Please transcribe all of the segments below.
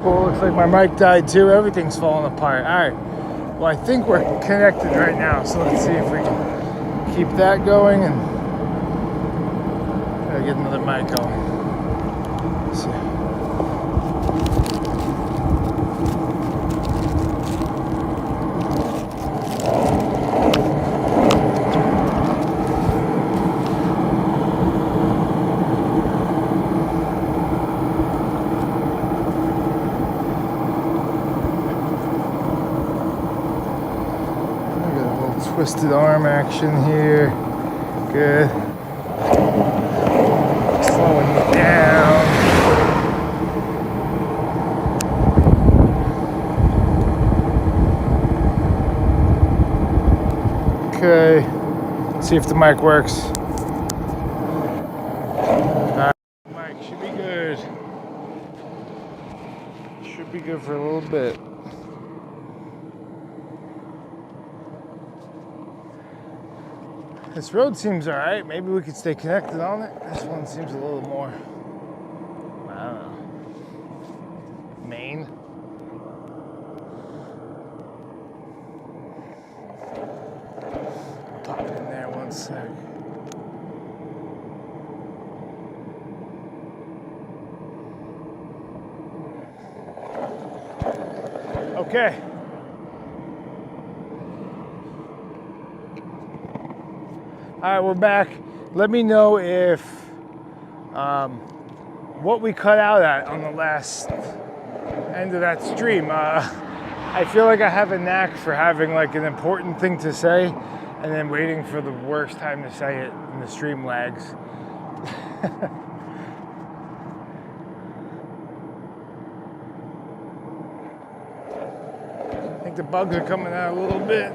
Well, looks like my mic died too. Everything's falling apart. All right. Well, I think we're connected right now. So let's see if we can keep that going and get another mic going. Let's see. Twisted arm action here. Good. Slowing me down. Okay. Let's see if the mic works. Mic should be good. Should be good for a little bit. This road seems all right. Maybe we could stay connected on it. This one seems a little more, I don't know, Maine. Pop in there one sec. Okay. All right, we're back. Let me know if what we cut out at on the last end of that stream. I feel like I have a knack for having like an important thing to say and then waiting for the worst time to say it and the stream lags. I think the bugs are coming out a little bit.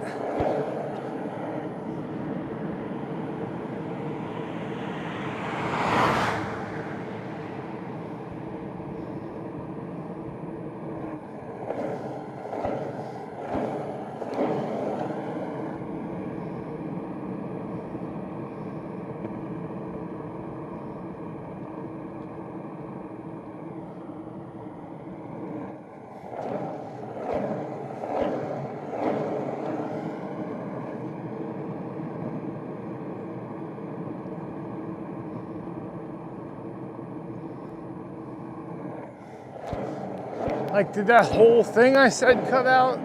Like, did that whole thing I said cut out?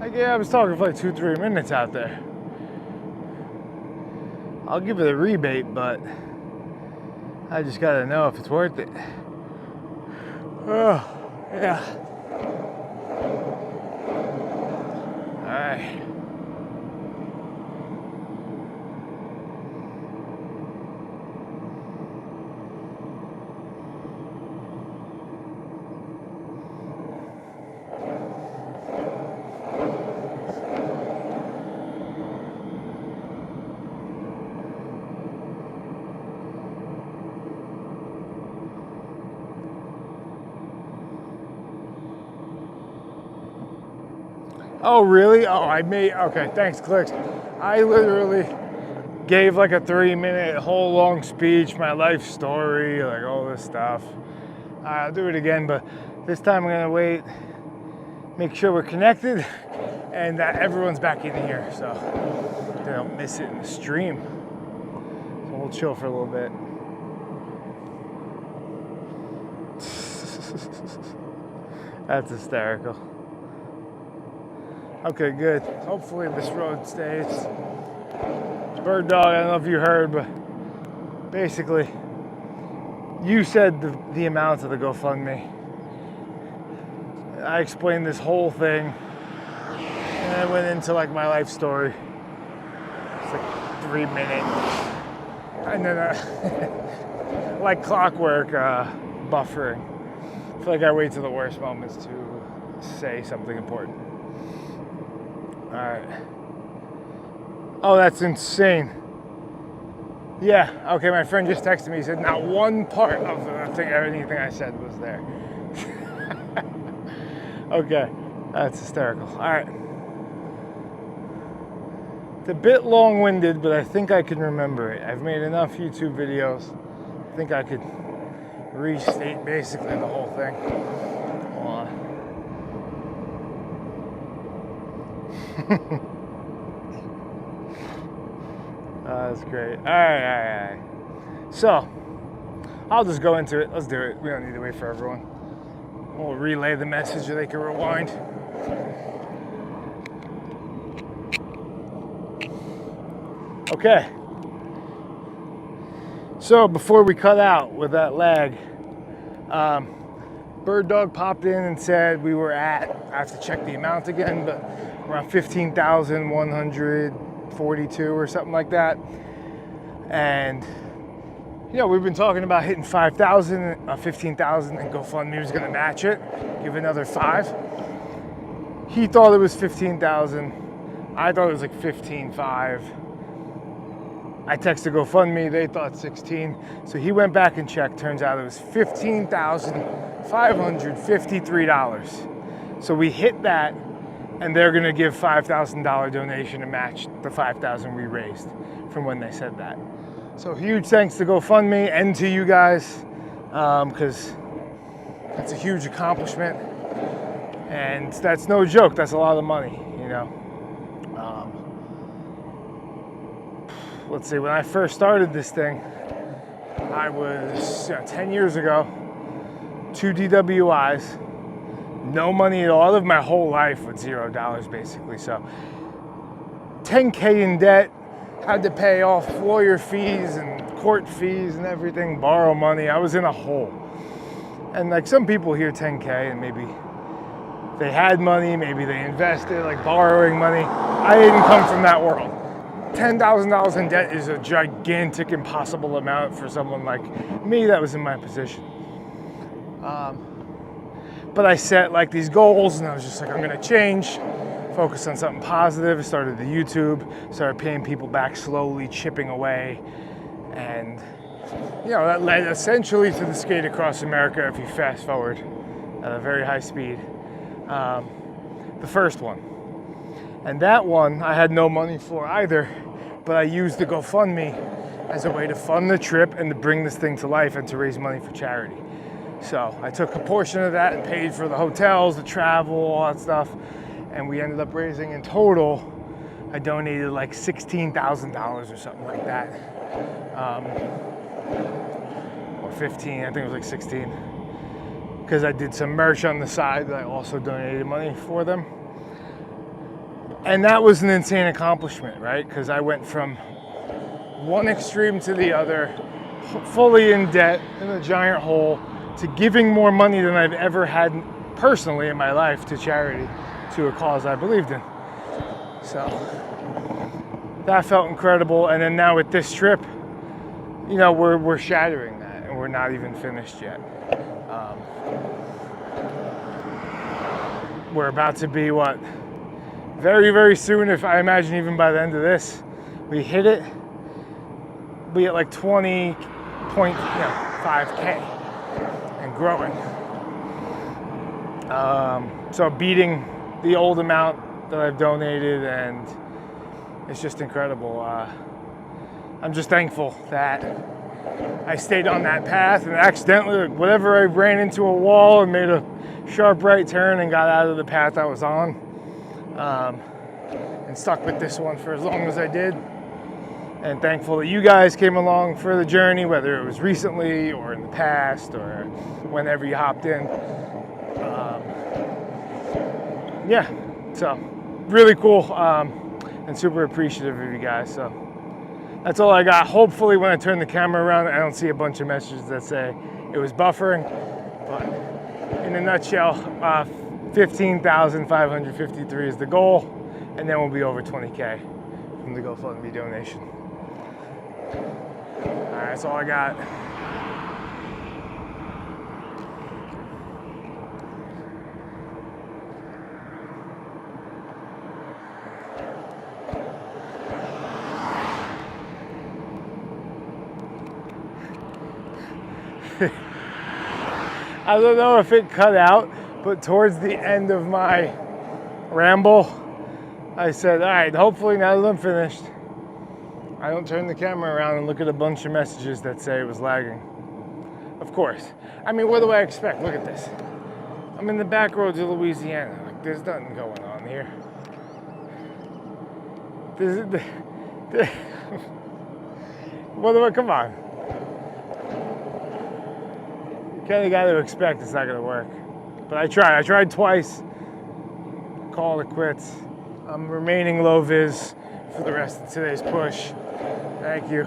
Like, yeah, I was talking for like 2-3 minutes out there. I'll give it a rebate, but I just gotta know if it's worth it. Oh, yeah. All right. Oh, really? Oh, okay, thanks, Clicks. I literally gave like a 3-minute whole long speech, my life story, like all this stuff. I'll do it again, but this time I'm gonna wait, make sure we're connected, and that everyone's back in here, so they don't miss it in the stream. So we'll chill for a little bit. That's hysterical. Okay, good. Hopefully this road stays. Bird Dog, I don't know if you heard, but basically, you said the amount of the GoFundMe. I explained this whole thing, and I went into like my life story. It's like 3 minutes, and then like clockwork, buffering. I feel like I wait to the worst moments to say something important. All right. Oh, that's insane. Yeah, okay, my friend just texted me. He said not one part of anything I said was there. Okay, that's hysterical. All right. It's a bit long-winded, but I think I can remember it. I've made enough YouTube videos. I think I could restate basically the whole thing. Hold on. That's great. All right. So, I'll just go into it. Let's do it. We don't need to wait for everyone. We'll relay the message so they can rewind. Okay. So, before we cut out with that lag, Bird Dog popped in and said we were at, I have to check the amount again, but around 15,142 or something like that. And we've been talking about hitting 5,000, 15,000, and GoFundMe was going to match it, give another 5. He thought it was 15,000. I thought it was like 15.5. I texted GoFundMe, they thought 16. So he went back and checked. Turns out it was $15,553. So we hit that, and they're going to give $5,000 donation to match the 5,000 we raised from when they said that. So huge thanks to GoFundMe and to you guys, because that's a huge accomplishment, and that's no joke. That's a lot of money, Let's see, when I first started this thing, I was 10 years ago, 2 DWIs, no money at all. I lived my whole life with $0 basically. So 10K in debt, had to pay off lawyer fees and court fees and everything, borrow money. I was in a hole. And like some people hear 10K and maybe they had money, maybe they invested, like borrowing money. I didn't come from that world. $10,000 in debt is a gigantic, impossible amount for someone like me that was in my position. But I set like these goals, and I was just like, I'm gonna change, focus on something positive. I started the YouTube, started paying people back slowly, chipping away, and that led essentially to the Skate Across America. If you fast forward at a very high speed, the first one. And that one I had no money for either, but I used the GoFundMe as a way to fund the trip and to bring this thing to life and to raise money for charity. So I took a portion of that and paid for the hotels, the travel, all that stuff, and we ended up raising in total, I donated like $16,000 or something like that, or 15, I think it was like 16, because I did some merch on the side that I also donated money for them. And that was an insane accomplishment, right? Because I went from one extreme to the other, fully in debt, in a giant hole, to giving more money than I've ever had personally in my life to charity, to a cause I believed in. So that felt incredible. And then now with this trip, we're shattering that, and we're not even finished yet. We're about to be very, very soon, if I imagine even by the end of this, we hit it, we at like 20.5K and growing. So beating the old amount that I've donated, and it's just incredible. I'm just thankful that I stayed on that path, and accidentally, whatever, I ran into a wall and made a sharp right turn and got out of the path I was on. And stuck with this one for as long as I did, and thankful that you guys came along for the journey, whether it was recently or in the past or whenever you hopped in. So really cool, and super appreciative of you guys. So that's all I got. Hopefully when I turn the camera around, I don't see a bunch of messages that say it was buffering, but in a nutshell, 15,553 is the goal, and then we'll be over 20K from the GoFundMe donation. All right, that's all I got. I don't know if it cut out, but towards the end of my ramble, I said, all right, hopefully now that I'm finished, I don't turn the camera around and look at a bunch of messages that say it was lagging. Of course. I mean, what do I expect? Look at this. I'm in the back roads of Louisiana. Like, there's nothing going on here. Well, come on. Kind of got to expect it's not going to work. But I tried twice. Call it quits. I'm remaining low vis for the rest of today's push. Thank you.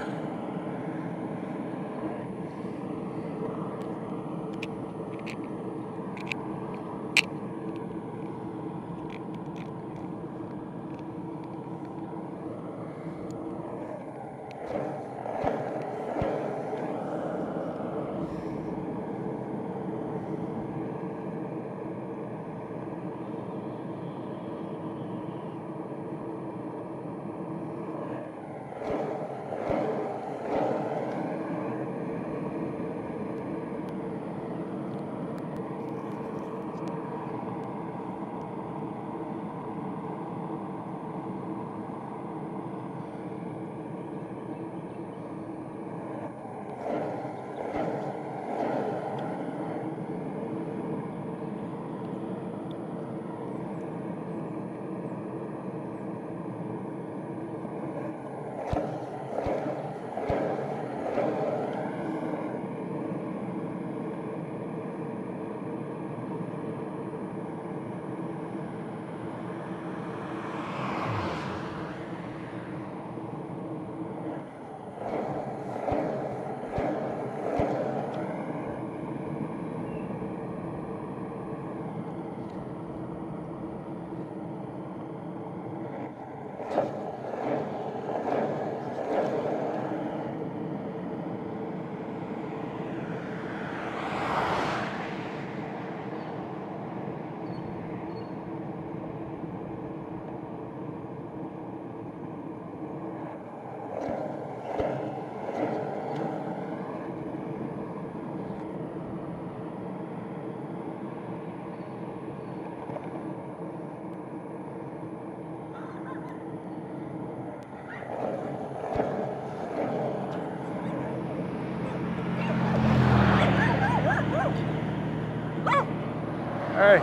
Hey,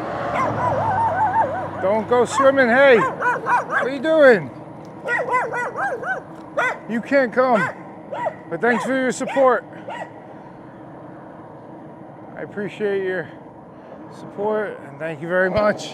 don't go swimming. Hey, what are you doing? You can't come. But thanks for your support. I appreciate your support and thank you very much.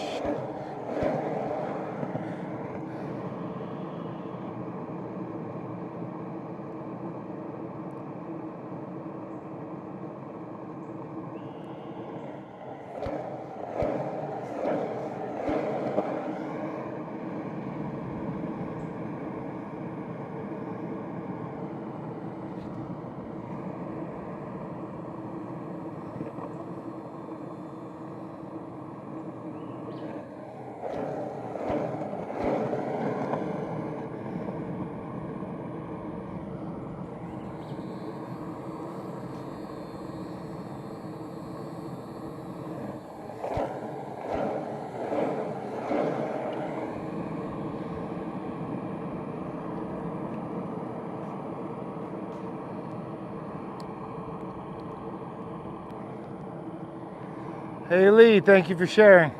Hey Lee, thank you for sharing.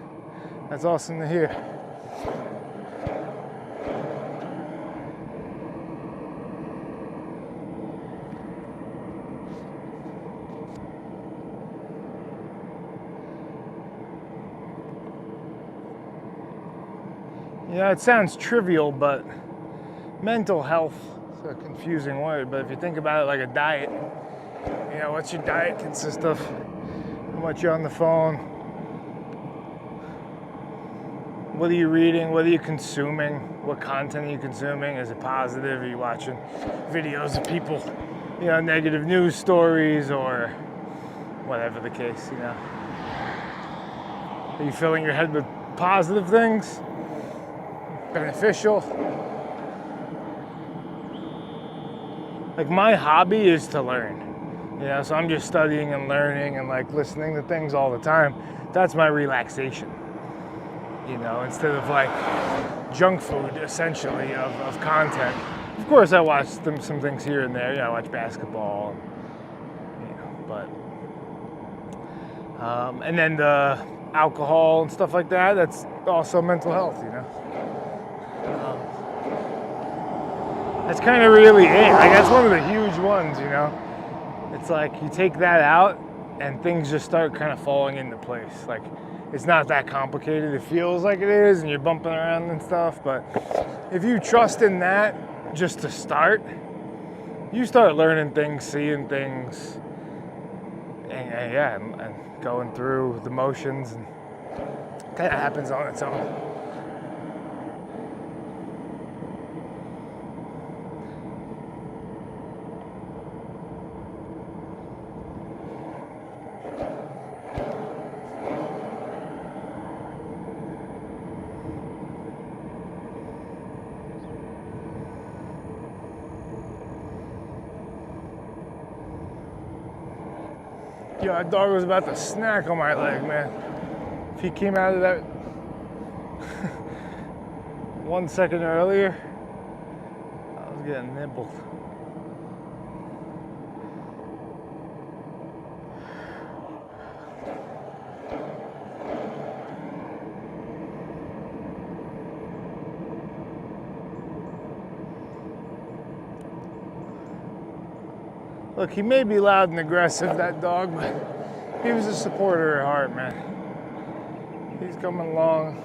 That's awesome to hear. Yeah, it sounds trivial, but mental health is a confusing word. But if you think about it like a diet, you know, what's your diet consist of? How much you're on the phone? What are you reading? What are you consuming? What content are you consuming? Is it positive? Are you watching videos of people, you know, negative news stories or whatever the case, you know? Are you filling your head with positive things? Beneficial? Like my hobby is to learn. You know, so I'm just studying and learning and like listening to things all the time. That's my relaxation. You know, instead of like junk food essentially of content. Of course I watch some things here and there. You know, I watch basketball, you know, but and then the alcohol and stuff like that, that's also mental health, you know. That's kind of really it. Like, that's one of the huge ones, you know? It's like you take that out and things just start kind of falling into place. Like, it's not that complicated. It feels like it is, and you're bumping around and stuff, but if you trust in that just to start, you start learning things, seeing things, and going through the motions, and it kind of happens on its own. Yo, that dog was about to snack on my leg, man. If he came out of that 1 second earlier, I was getting nibbled. Look, he may be loud and aggressive, that dog, but he was a supporter at heart, man. He's coming along,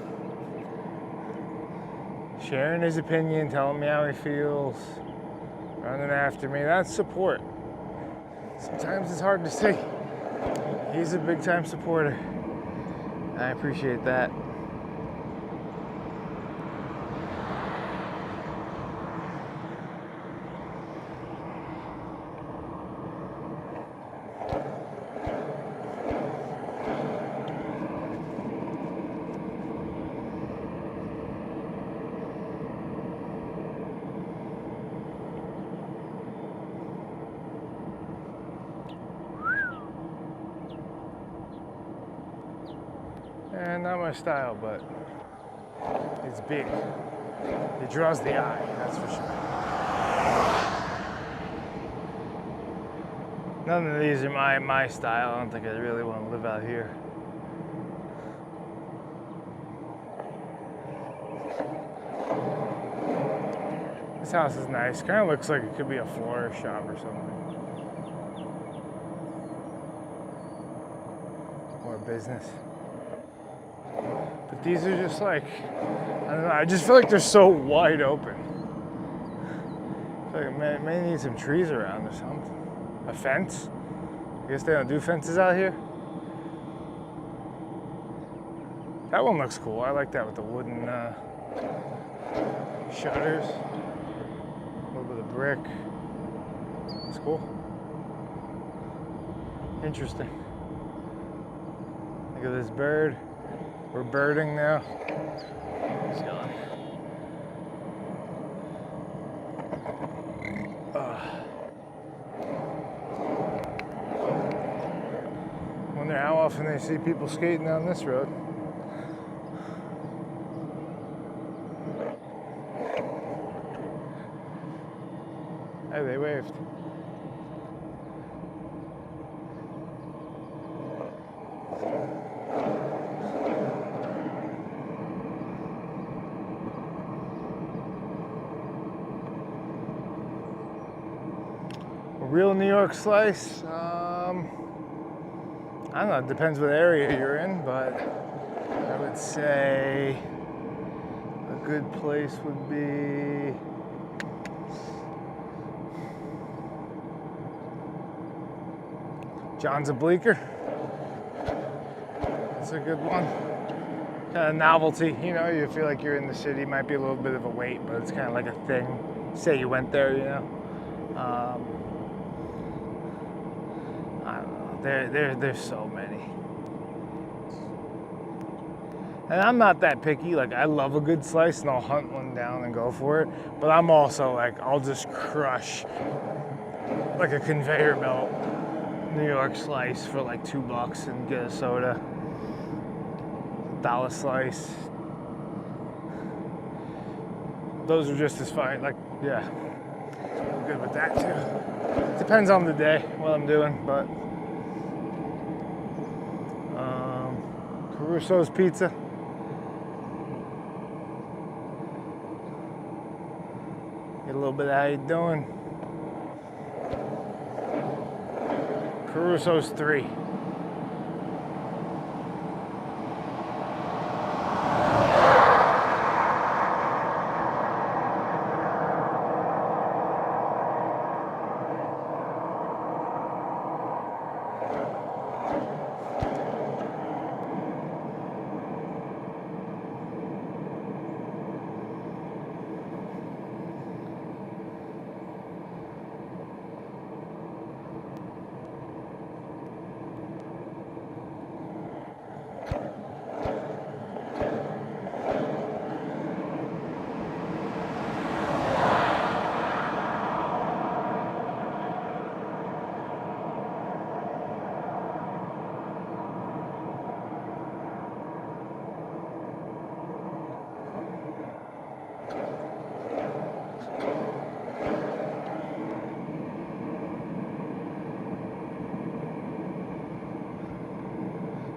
sharing his opinion, telling me how he feels, running after me. That's support. Sometimes it's hard to see. He's a big time supporter. I appreciate that. And not my style, but it's big. It draws the eye, that's for sure. None of these are my style. I don't think I really want to live out here. This house is nice. Kind of looks like it could be a florist shop or something. Or a business. But these are just like, I don't know, I just feel like they're so wide open. I feel like it may need some trees around or something. A fence? I guess they don't do fences out here. That one looks cool. I like that with the wooden shutters. A little bit of brick. It's cool. Interesting. Look at this bird. We're birding now. He's gone. Wonder how often they see people skating down this road. Hey, they waved. Real New York slice, I don't know, it depends what area you're in, but I would say a good place would be John's of Bleecker. That's a good one. Kind of novelty, you know, you feel like you're in the city, might be a little bit of a wait, but it's kind of like a thing. Say you went there, you know. I don't know, there's so many. And I'm not that picky, like I love a good slice and I'll hunt one down and go for it, but I'm also like, I'll just crush like a conveyor belt New York slice for like $2 and get a soda. $1 slice. Those are just as fine, like, yeah. I'm good with that too. Depends on the day, what I'm doing, but Caruso's Pizza. little bit of how you doing. Caruso's 3.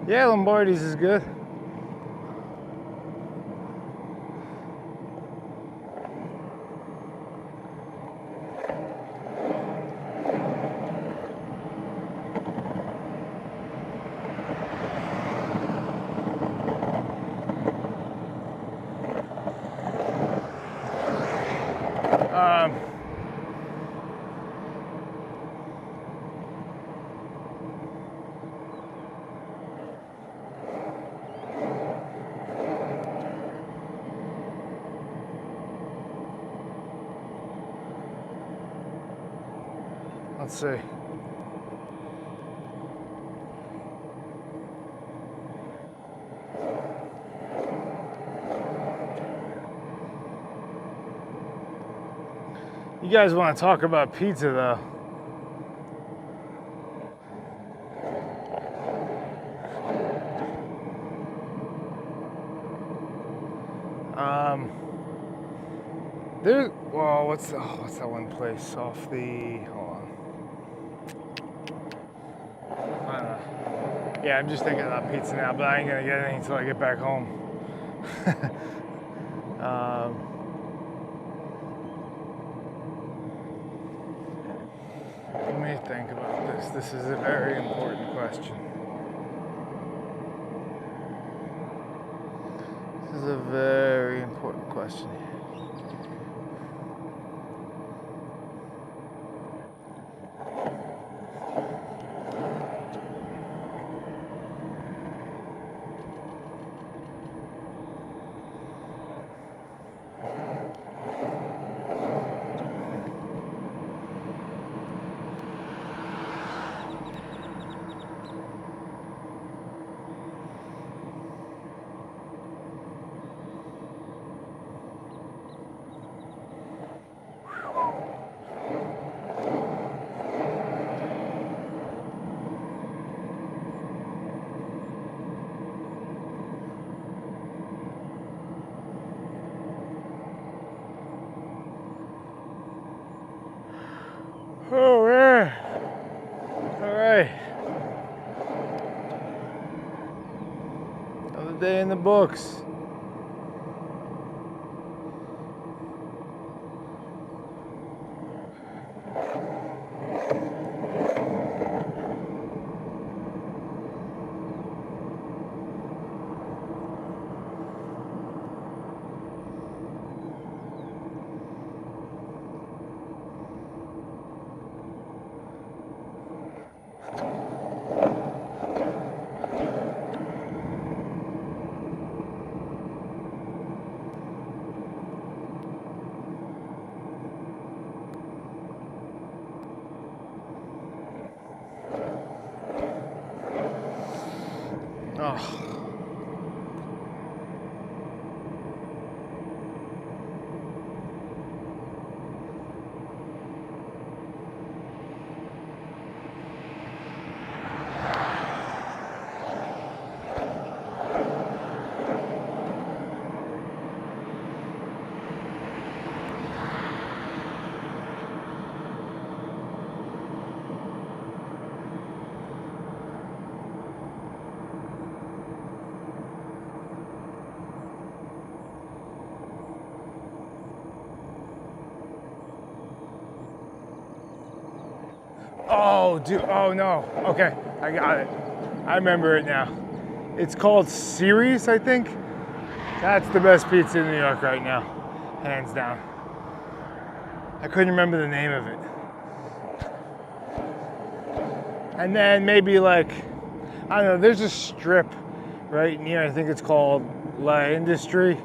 Yeah, Lombardi's is good. Let's see. You guys want to talk about pizza though? Well, what's that one place off the? Hold on. I don't know. Yeah, I'm just thinking about pizza now, but I ain't gonna get anything until I get back home. Let me think about this. This is a very important question. This is a very important question. Oh yeah. All right. Another day in the books. Oh, dude. Oh no. Okay, I got it. I remember it now. It's called Series, I think. That's the best pizza in New York right now, hands down. I couldn't remember the name of it. And then maybe like, I don't know, there's a strip right near, I think it's called La Industrie.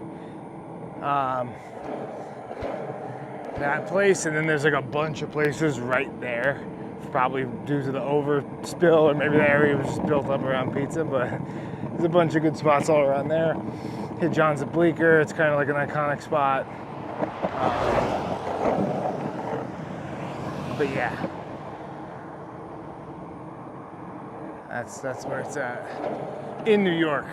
That place, and then there's like a bunch of places right there, probably due to the overspill, or maybe the area was just built up around pizza, but there's a bunch of good spots all around there. Hit John's at Bleecker, it's kind of like an iconic spot. But yeah, that's where it's at in New York.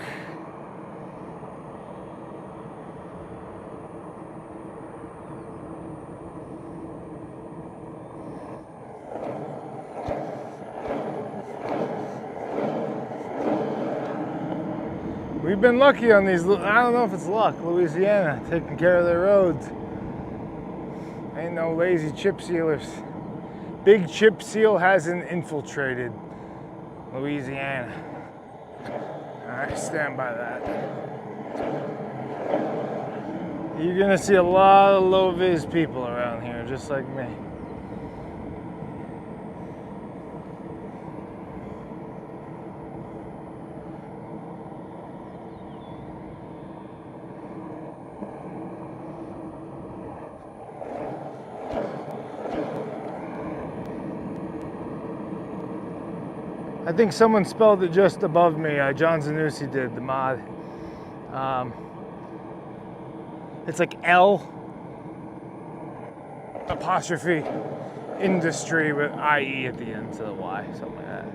We've been lucky on these, I don't know if it's luck, Louisiana, taking care of their roads. Ain't no lazy chip sealers. Big chip seal hasn't infiltrated Louisiana. I stand by that. You're gonna see a lot of low-vis people around here, just like me. I think someone spelled it just above me. John Zanussi did, the mod. It's like L apostrophe industry with IE at the end to the Y, something like that.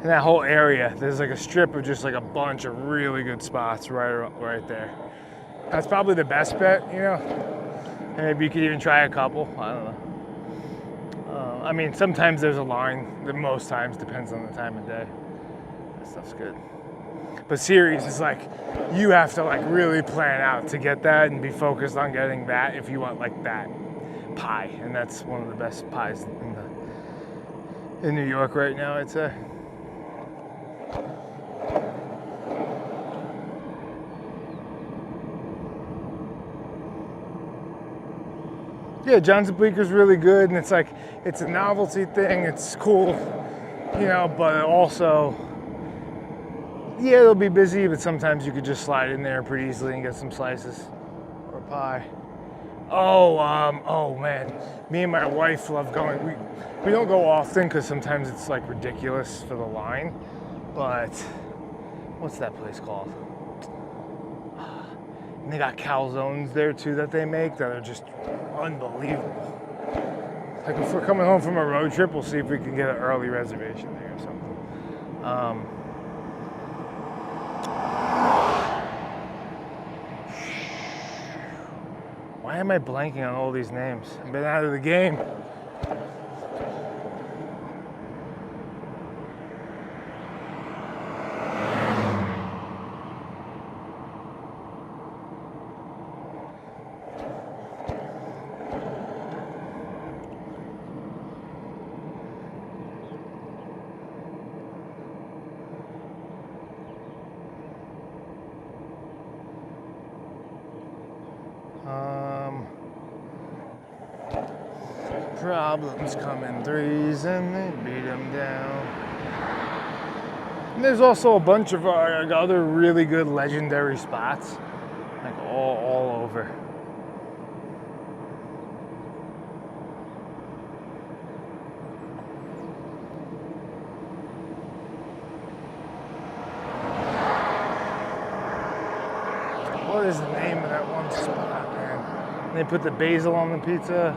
In that whole area, there's like a strip of just like a bunch of really good spots right there. That's probably the best bet, you know? And maybe you could even try a couple, I don't know. I mean, sometimes there's a line, most times, depends on the time of day. That stuff's good. But Series is like, you have to like really plan out to get that and be focused on getting that if you want like that pie. And that's one of the best pies in New York right now, I'd say. Yeah, John's at Bleecker is really good, and it's like, it's a novelty thing, it's cool, you know, but also, yeah, it'll be busy, but sometimes you could just slide in there pretty easily and get some slices or pie. Oh man, me and my wife love going. We don't go often because sometimes it's like ridiculous for the line, but what's that place called? And they got calzones there too that they make that are just unbelievable. Like if we're coming home from a road trip, we'll see if we can get an early reservation there or something. Why am I blanking on all these names? I've been out of the game. Problems come in threes and they beat them down. And there's also a bunch of other really good legendary spots, like all over. What is the name of that one spot, man? And they put the basil on the pizza.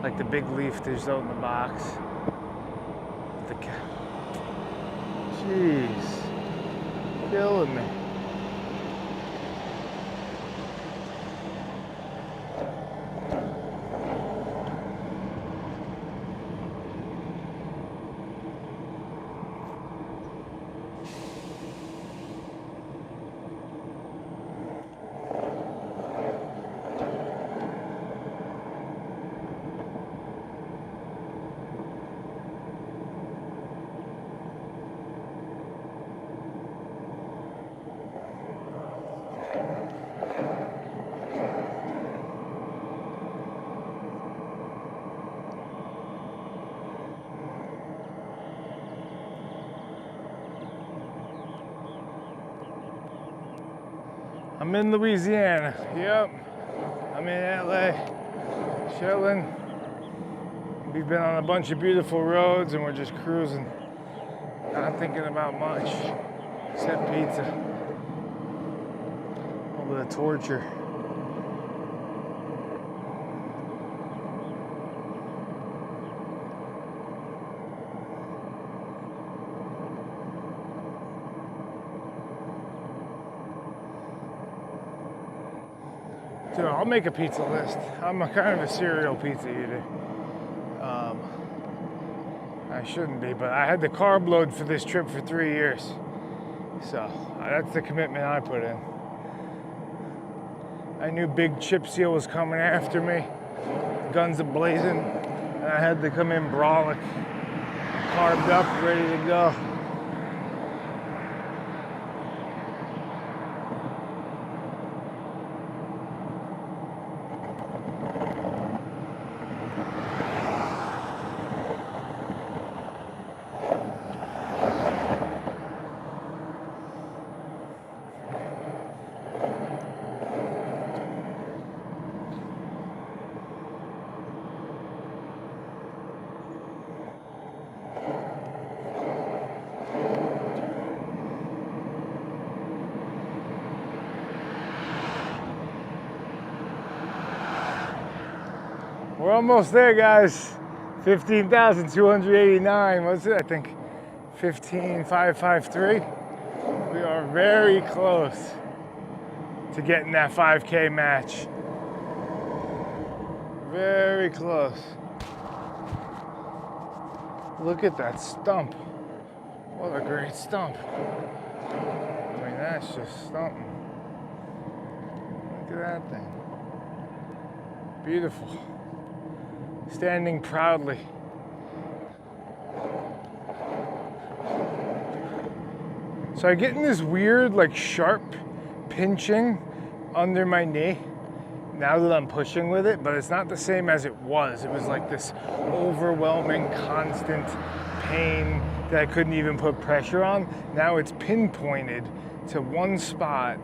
Like the big leaf there's out in the box. Jeez. Killing me. I'm in Louisiana. Yep. I'm in LA. Chilling. We've been on a bunch of beautiful roads and we're just cruising. Not thinking about much except pizza. A little bit of torture. Dude, I'll make a pizza list. I'm a kind of a serial pizza eater. I shouldn't be, but I had the carb load for this trip for 3 years. So that's the commitment I put in. I knew Big Chip Seal was coming after me, guns a-blazing, and I had to come in brolic, carved up, ready to go. We're almost there, guys. 15,289. What's it? I think 15,553. We are very close to getting that 5K match. Very close. Look at that stump. What a great stump. I mean, that's just stumping. Look at that thing. Beautiful. Standing proudly. So I'm getting this weird, like, sharp pinching under my knee now that I'm pushing with it, but it's not the same as it was. It was like this overwhelming, constant pain that I couldn't even put pressure on. Now it's pinpointed to one spot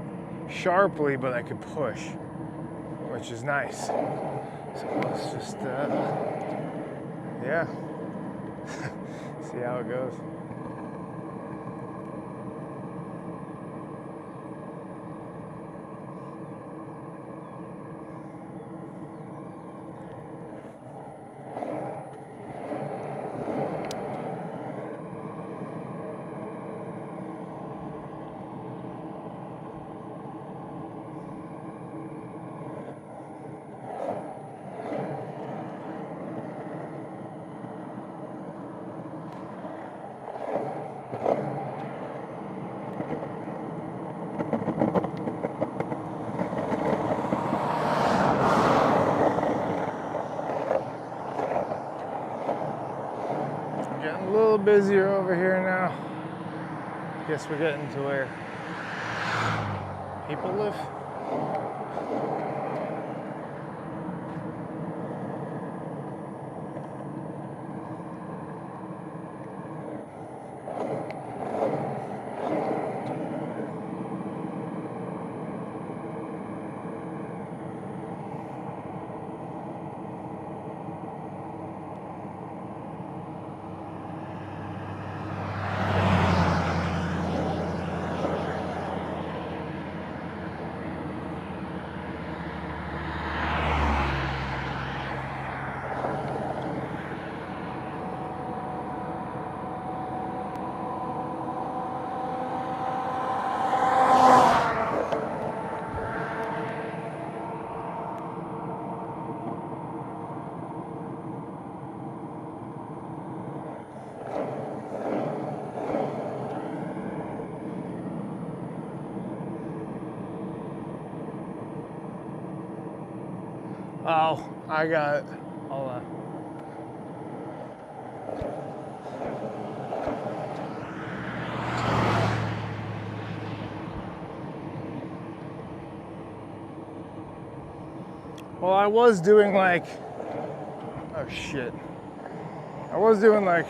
sharply, but I could push, which is nice. So let's just, yeah, see how it goes. Getting a little busier over here now. Guess we're getting to where people live. Oh, I got it. Hold on. Well, I was doing like, oh shit. I was doing like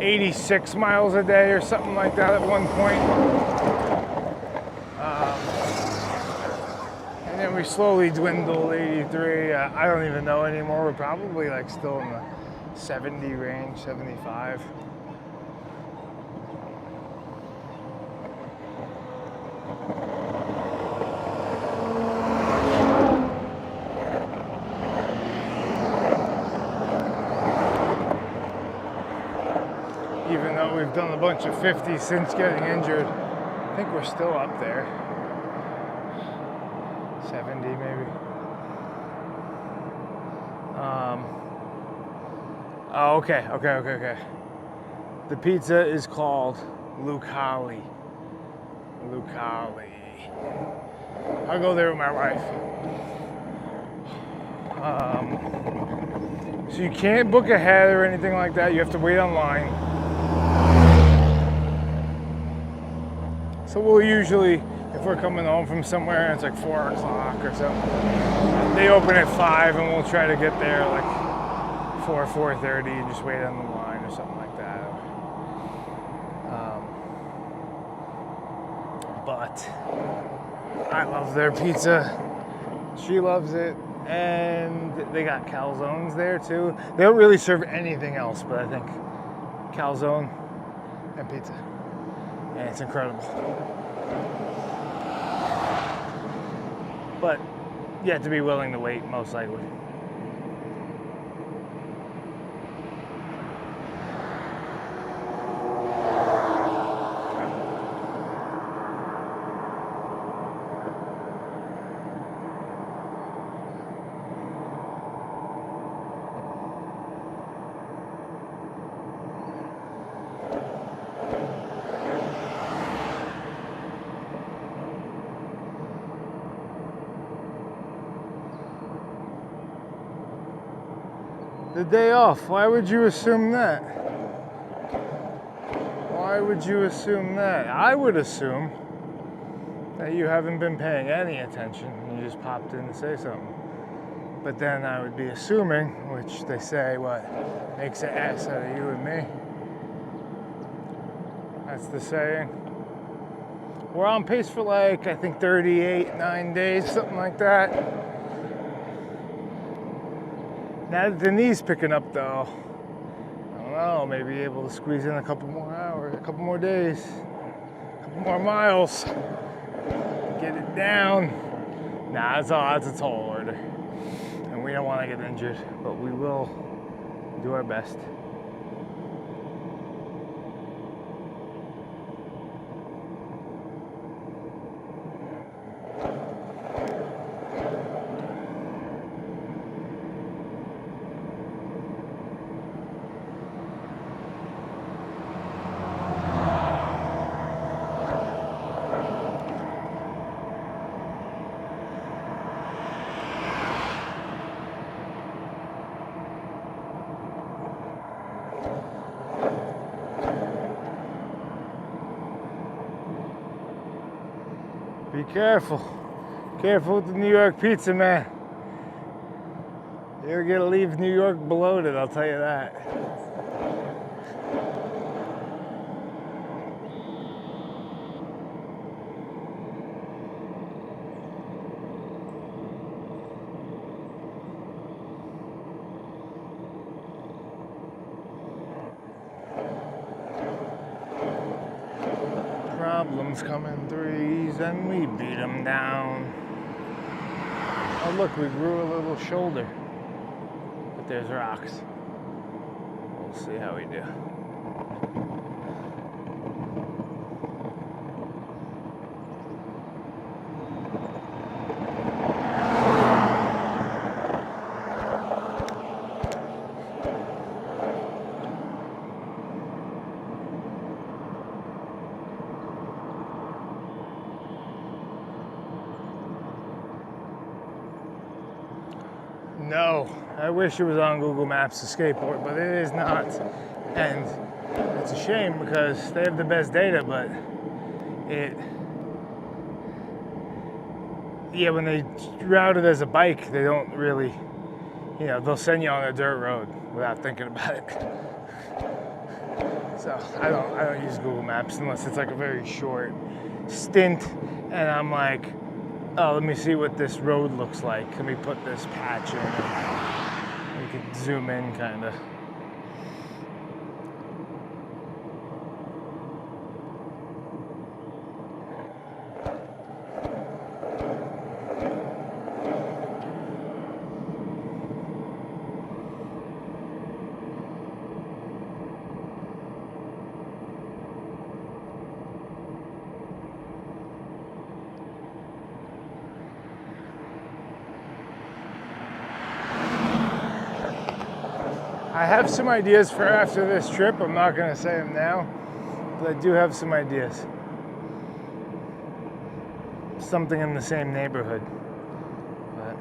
86 miles a day or something like that at one point. we slowly dwindled 83. I don't even know anymore. We're probably like still in the 70 range, 75. Even though we've done a bunch of 50s since getting injured, I think we're still up there. 70 maybe. Oh, okay. The pizza is called Lucali. I'll go there with my wife. So you can't book ahead or anything like that. You have to wait online. So we'll usually, if we're coming home from somewhere and it's like 4 o'clock or something, they open at 5 and we'll try to get there like 4:30 and just wait on the line or something like that. But I love their pizza. She loves it. And they got calzones there too. They don't really serve anything else, but I think calzone and pizza. And it's incredible. But you have to be willing to wait, most likely. The day off, why would you assume that? Why would you assume that? I would assume that you haven't been paying any attention and you just popped in to say something. But then I would be assuming, which they say, what makes an ass out of you and me. That's the saying. We're on pace for like, I think 9 days, something like that. Now that the knee's picking up though, I don't know, maybe able to squeeze in a couple more hours, a couple more days, a couple more miles, get it down. Nah, that's a tall order. And we don't want to get injured, but we will do our best. Be careful. Careful with the New York pizza, man. You're gonna leave New York bloated, I'll tell you that. Problems come in threes and we beat them down. Oh look, we grew a little shoulder. But there's rocks. We'll see how we do. No, I wish it was on Google Maps to skateboard, but it is not. And it's a shame because they have the best data, but when they route it as a bike, they don't really, they'll send you on a dirt road without thinking about it. So I don't use Google Maps unless it's like a very short stint and I'm like, Oh, let me see what this road looks like. Let me put this patch in. We can zoom in kind of. I have some ideas for after this trip. I'm not going to say them now, but I do have some ideas. Something in the same neighborhood. But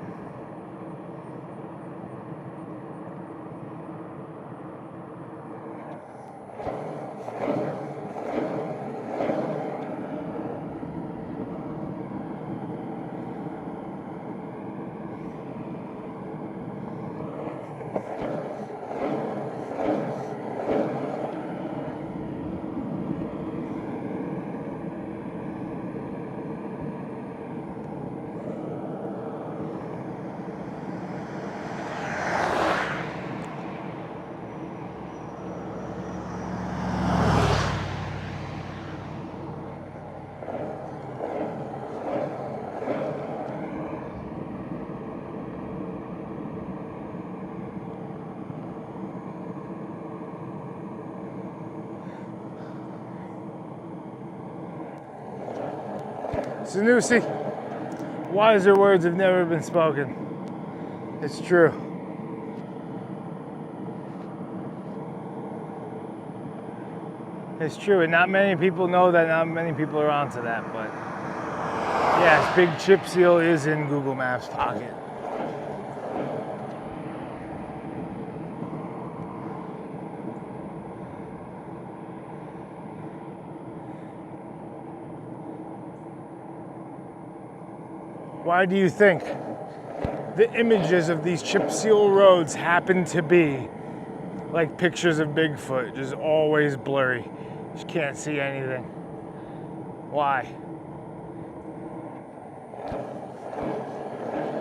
Sanusi, wiser words have never been spoken. It's true. It's true, and not many people know that. Not many people are onto that, but yes, Big Chip Seal is in Google Maps pocket. Why do you think the images of these chip seal roads happen to be like pictures of Bigfoot, just always blurry? Just can't see anything. Why?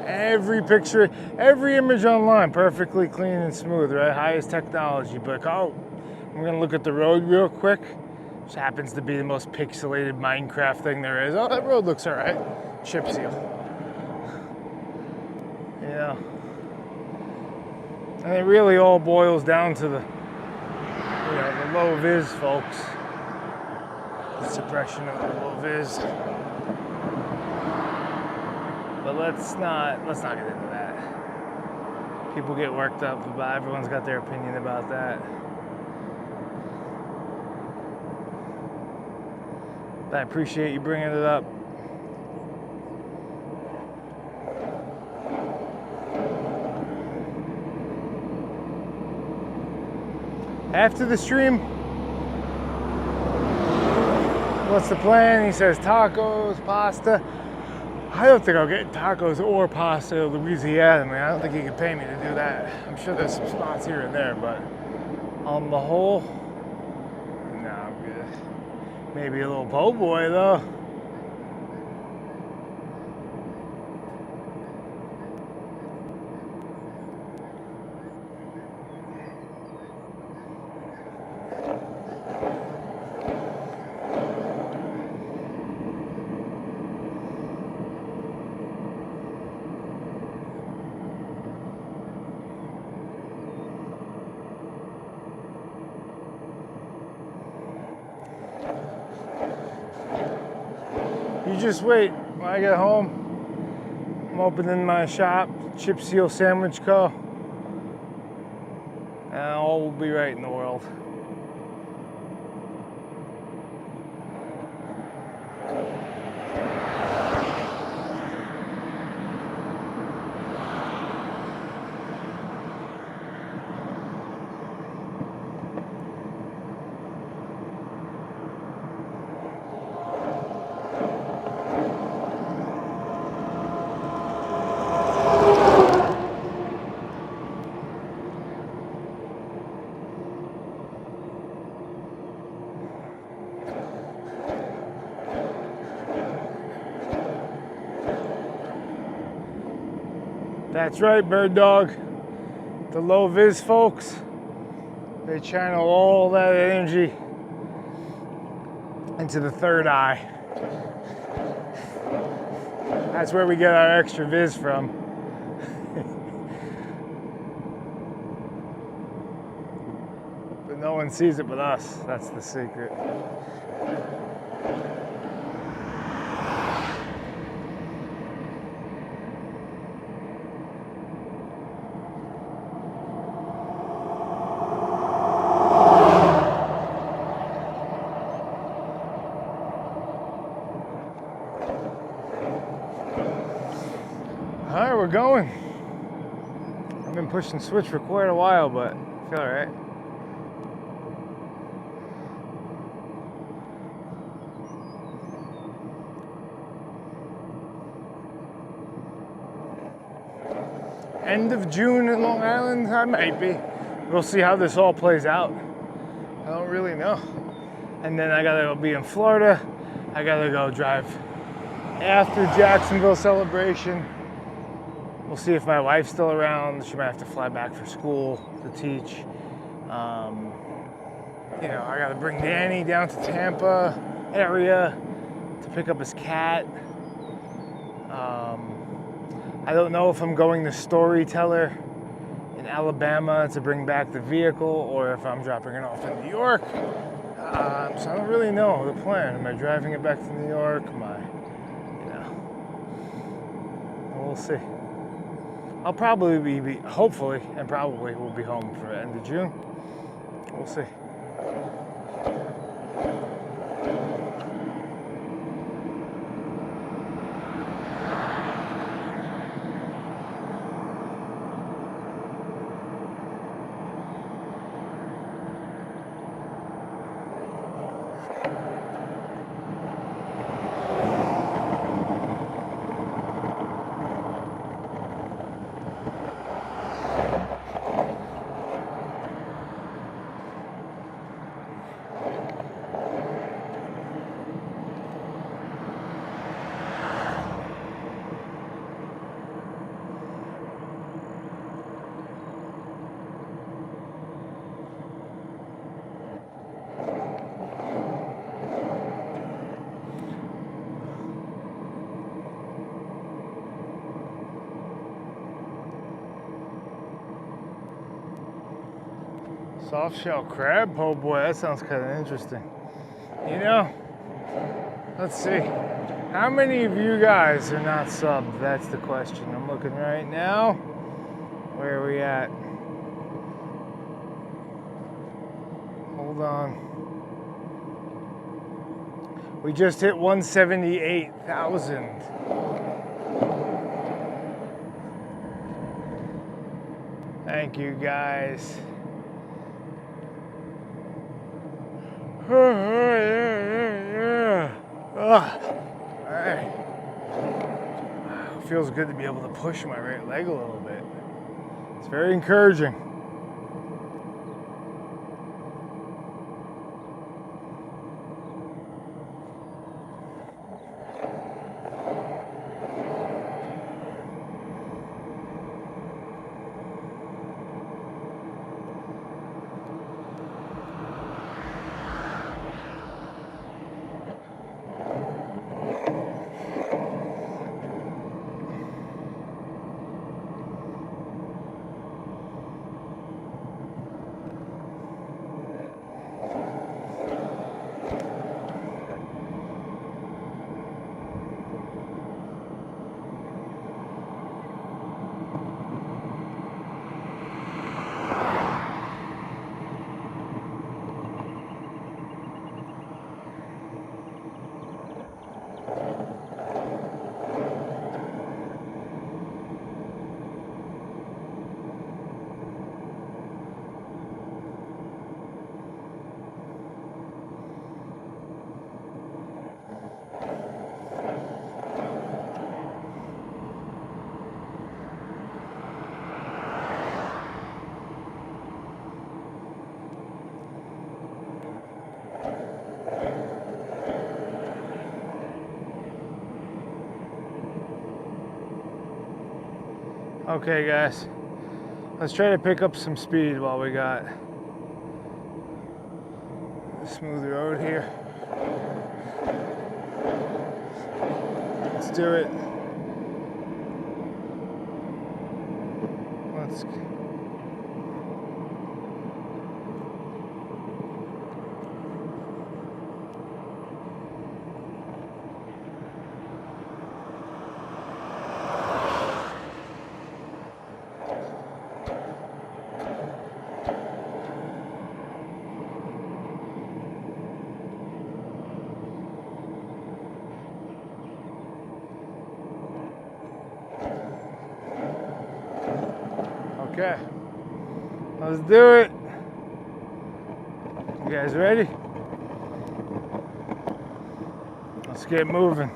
Every picture, every image online, perfectly clean and smooth, right? Highest technology, but oh, I'm gonna look at the road real quick. Just happens to be the most pixelated Minecraft thing there is. Oh, that road looks all right. Chip seal. Yeah. And it really all boils down to the low vis, folks. The suppression of the low vis. But let's not get into that. People get worked up about, everyone's got their opinion about that. But I appreciate you bringing it up. After the stream, what's the plan? He says tacos, pasta. I don't think I'll get tacos or pasta in Louisiana, man. I don't think he can pay me to do that. I'm sure there's some spots here and there, but on the whole, no, I'm good. Maybe a little po' boy, though. You just wait. When I get home, I'm opening my shop, Chip Seal Sandwich Co. And all will be right in the world. That's right, Bird Dog. The low vis folks, they channel all that energy into the third eye. That's where we get our extra vis from. But no one sees it but us. That's the secret. All right, we're going. I've been pushing switch for quite a while, but I feel all right. End of June in Long Island, I might be. We'll see how this all plays out. I don't really know. And then I gotta go be in Florida. I gotta go drive after Jacksonville celebration. We'll see if my wife's still around. She might have to fly back for school to teach. You know, I gotta bring Danny down to Tampa area to pick up his cat. I don't know if I'm going to Storyteller in Alabama to bring back the vehicle or if I'm dropping it off in New York. So I don't really know the plan. Am I driving it back to New York? Am I, you know, we'll see. I'll probably be, hopefully, and probably will be home for the end of June. We'll see. Soft shell crab? Oh boy, that sounds kind of interesting. You know, let's see. How many of you guys are not subbed? That's the question. I'm looking right now. Where are we at? Hold on. We just hit 178,000. Thank you guys. Alright. Feels good to be able to push my right leg a little bit. It's very encouraging. Okay, guys. Let's try to pick up some speed while we got a smooth road here. Let's do it. Let's. Okay, let's do it. You guys ready? Let's get moving.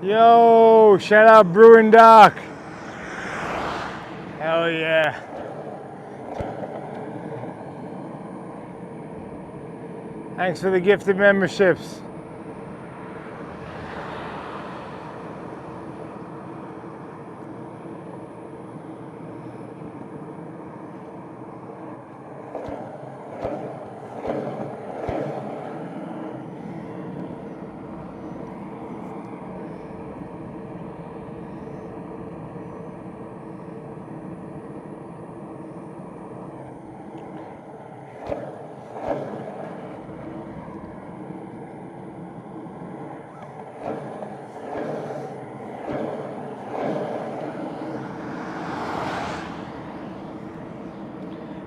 Yo, shout out Bruin Doc. Hell yeah. Thanks for the gifted memberships.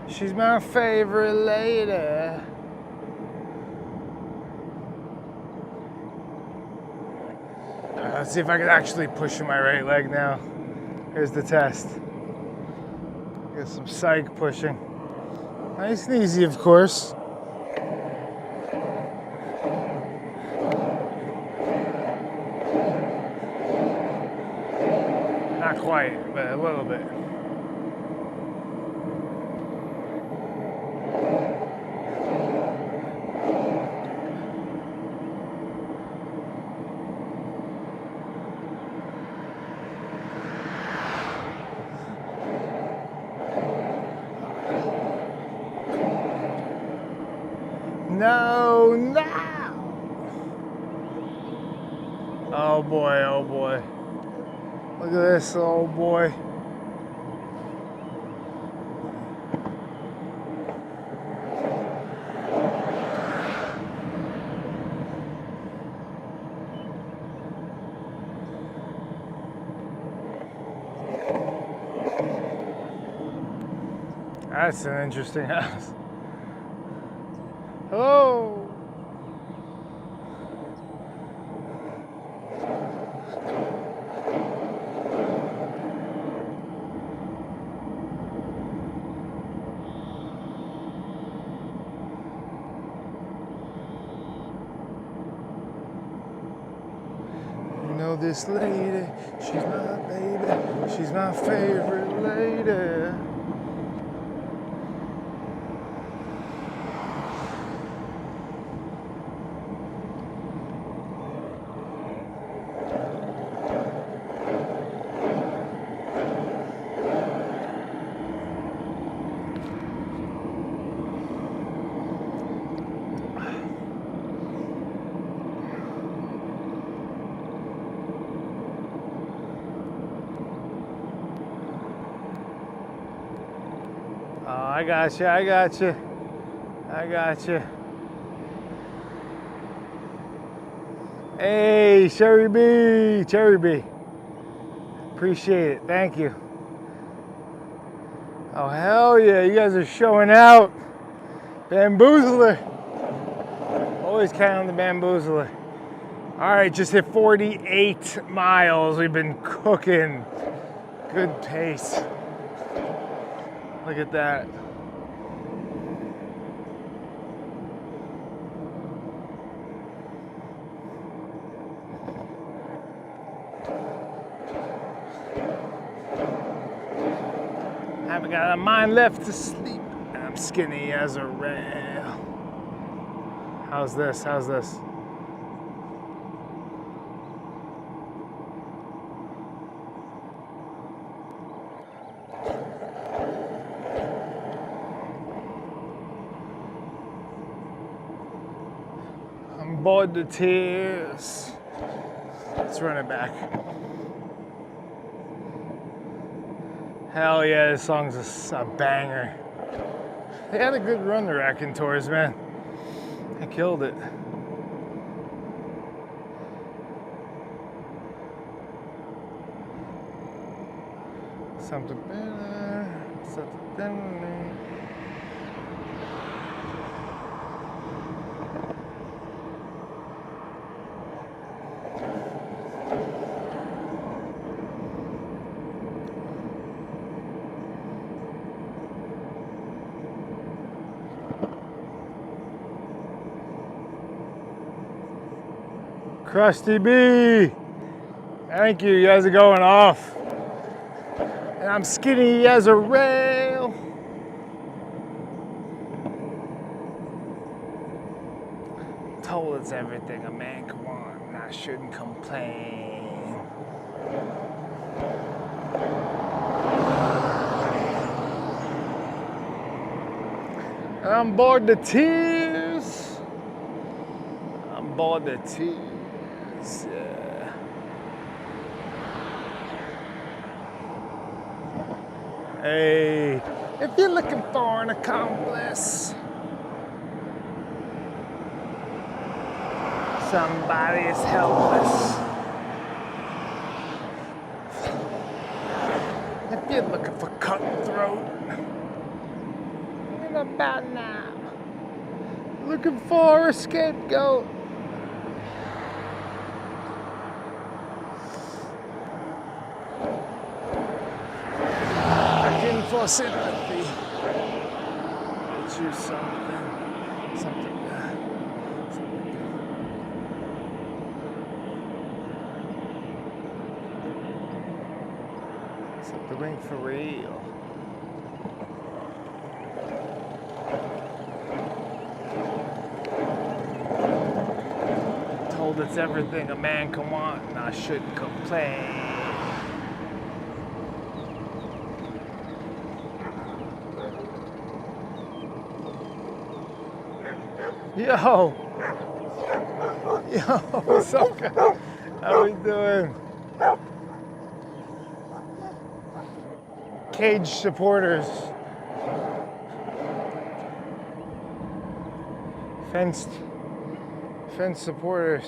She's my favorite lady. Let's see if I can actually push in my right leg now. Here's the test. Get some psych pushing. Nice and easy, of course. Not quite, but a little bit. No, no! Oh boy, oh boy. Look at this, oh boy. That's an interesting house. Hello. You know this lady, she's my baby, she's my favorite lady. Oh, I got you. I got you. I got you. Hey, Cherry B. Cherry B. Appreciate it. Thank you. Oh, hell yeah. You guys are showing out. Bamboozler. Always count on the Bamboozler. All right, just hit 48 miles. We've been cooking. Good pace. Look at that. Haven't got a mind left to sleep. I'm skinny as a rail. How's this? How's this? I'm bored to tears. Let's run it back. Hell yeah, this song's a banger. They had a good run, the Raconteurs, man. They killed it. Something better, something better. Krusty B, thank you. You guys are going off. And I'm skinny as a rail. Told it's everything a man can want, and I shouldn't complain. And I'm bored to tears. I'm bored to tears. Yeah. Hey, if you're looking for an accomplice, somebody is helpless. If you're looking for cutthroat, what about now? Looking for a scapegoat. For sympathy, choose something for real. Told it's everything a man can want, and I shouldn't complain. Yo, what's up, guys? How we doing? Cage supporters, fenced supporters.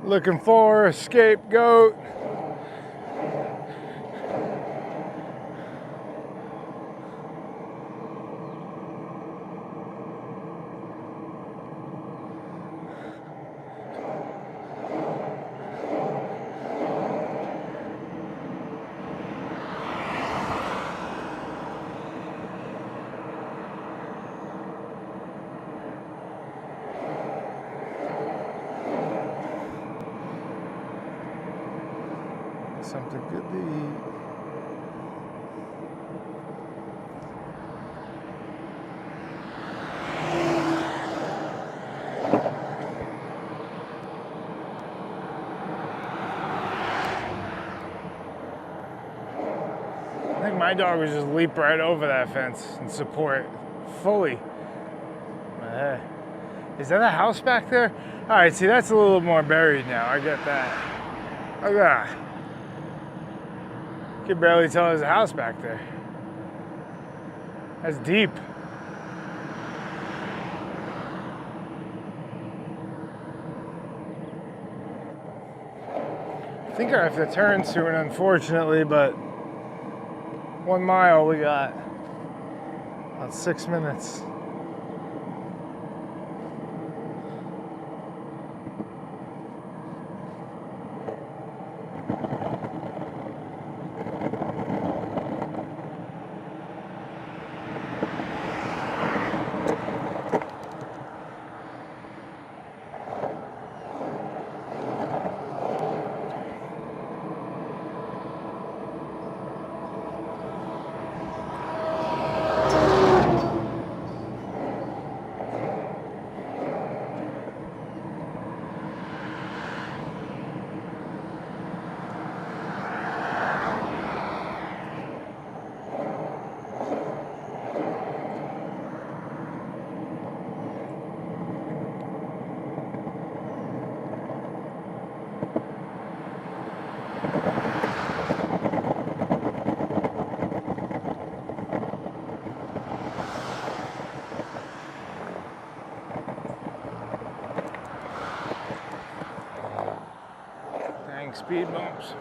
Looking for a scapegoat. Something good to eat. I think my dog would just leap right over that fence and support fully. Is that a house back there? All right, see, that's a little more buried now. I get that. Look at that. You can barely tell there's a house back there. That's deep. I think I have to turn soon, unfortunately, but 1 mile we got about 6 minutes. Speed bumps.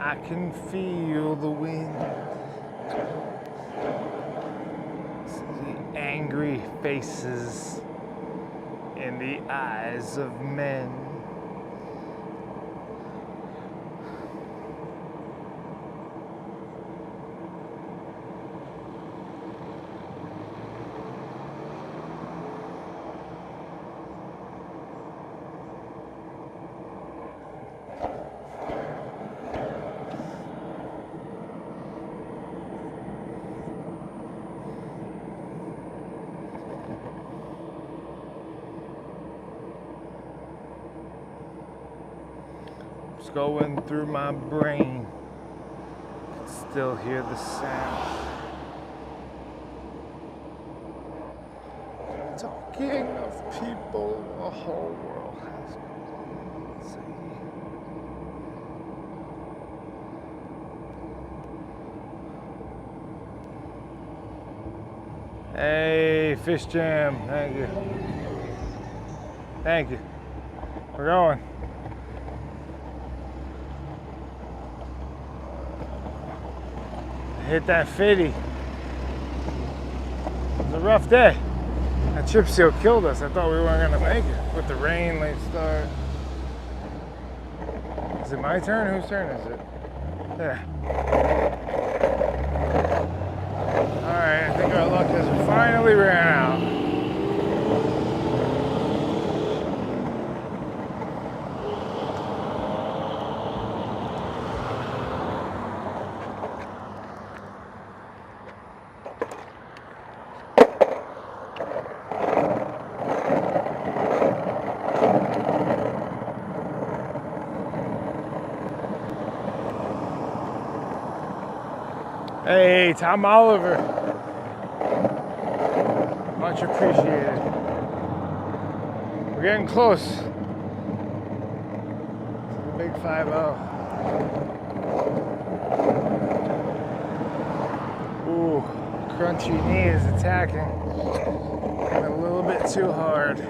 I can feel the wind. See angry faces in the eyes of men. It's going through my brain. I can still hear the sound. Talking of people, the whole world has been saying. Hey, Fish Jam, thank you. Thank you. We're going. Hit that 50. It was a rough day. That chip seal killed us. I thought we weren't gonna make it with the rain, late start. Is it my turn? Whose turn is it? Yeah. Alright, I think our luck has finally ran out. Hey, Tom Oliver. Much appreciated. We're getting close to the big 5-0. Ooh, crunchy knee is attacking. A little bit too hard.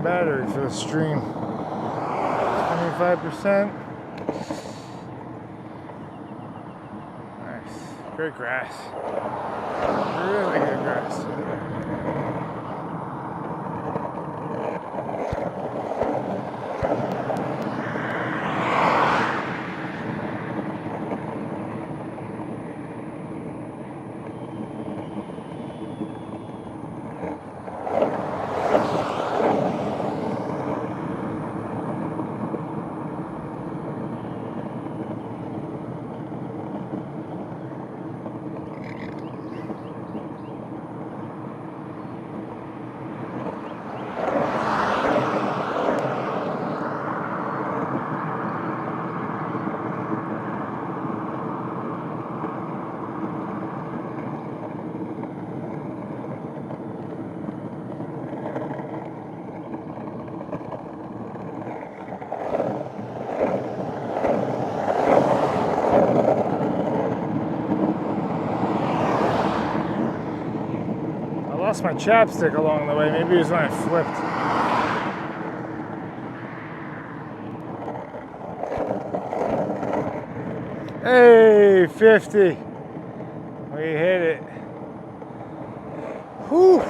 Battery for the stream. 25%. Nice. Great grass. Really good grass. Lost my chapstick along the way. Maybe it was when I flipped. Hey, 50. We hit it. Whew.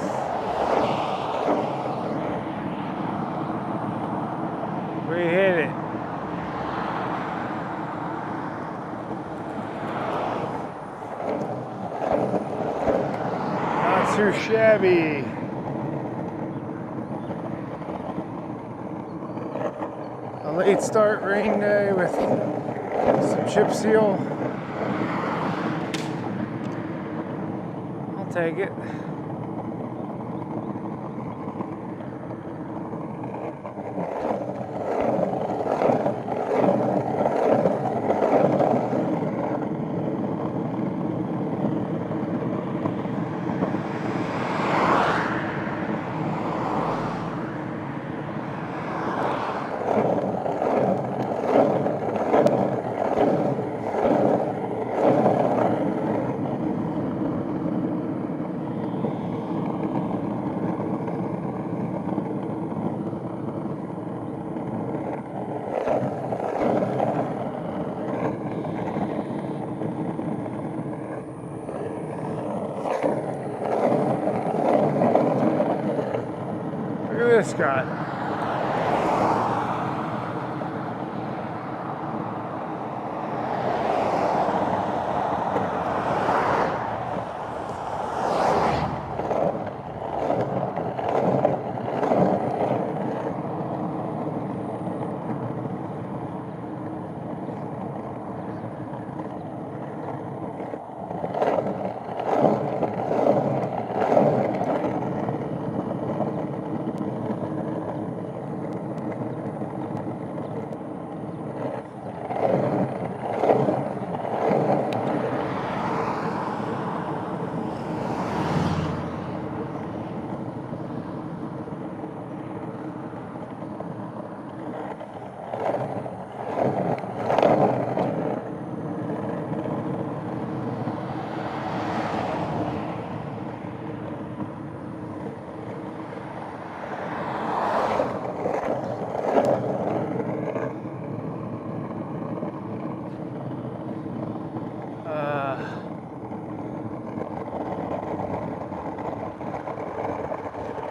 We hit it. Not too shabby. A late start rain day with some chip seal. I'll take it. Look at this guy.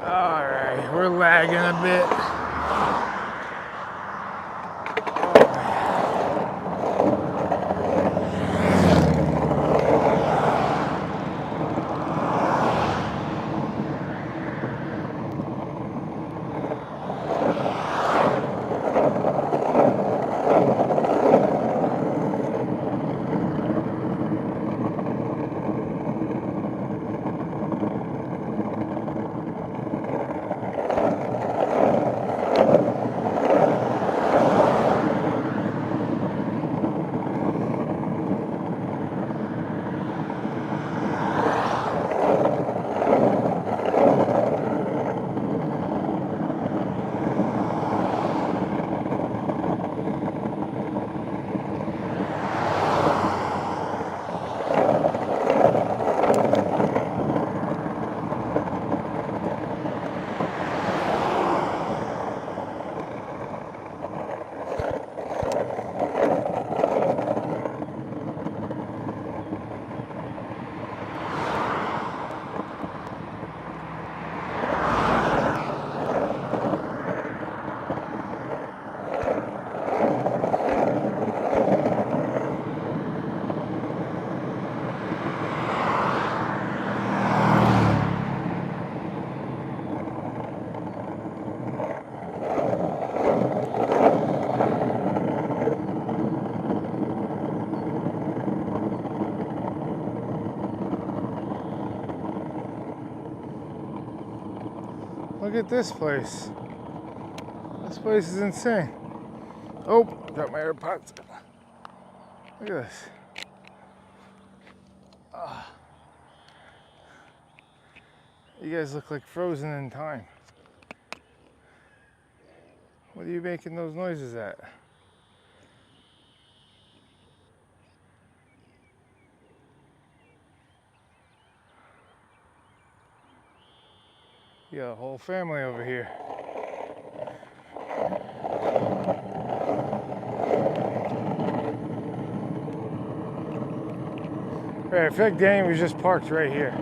All right, we're lagging a bit. Look at this place. This place is insane. Oh, got my AirPods. Look at this. You guys look like frozen in time. What are you making those noises at? You got a whole family over here. feel like Danny was just parked right here.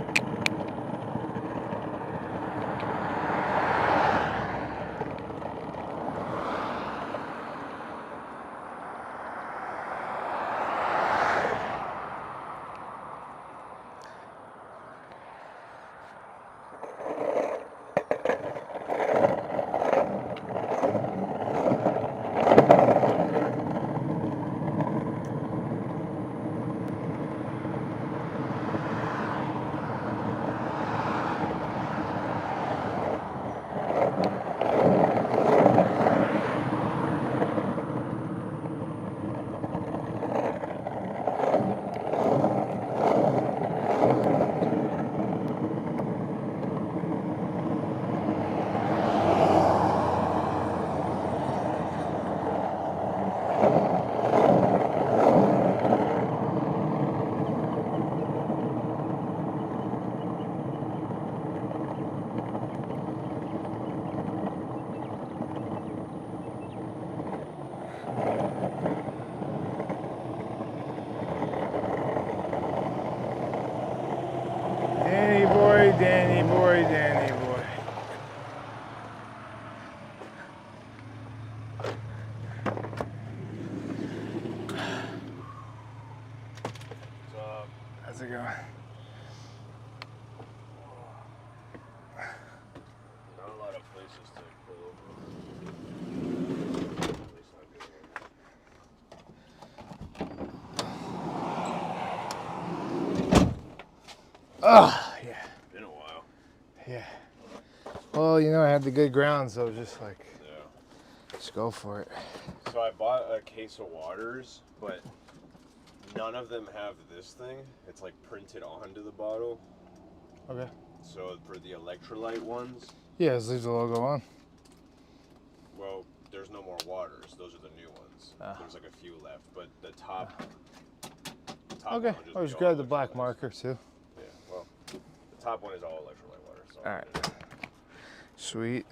Danny boy, Danny boy, Danny boy. How's it going? Not a lot of places to pull over. At least not good one. Oh, yeah. Been a while. Yeah. Well, you know, I had the good ground, so just like, Yeah. just go for it. So I bought a case of waters, but none of them have this thing. It's like printed onto the bottle. Okay. So for the electrolyte ones, Yeah, just leave the logo on. well, there's no more waters. Those are the new ones. Ah. There's like a few left, but the top Okay. one will I'll be just all grab the black electrolytes. marker too. Yeah, well, the top one is all electrolyte water. So All right. Sweet.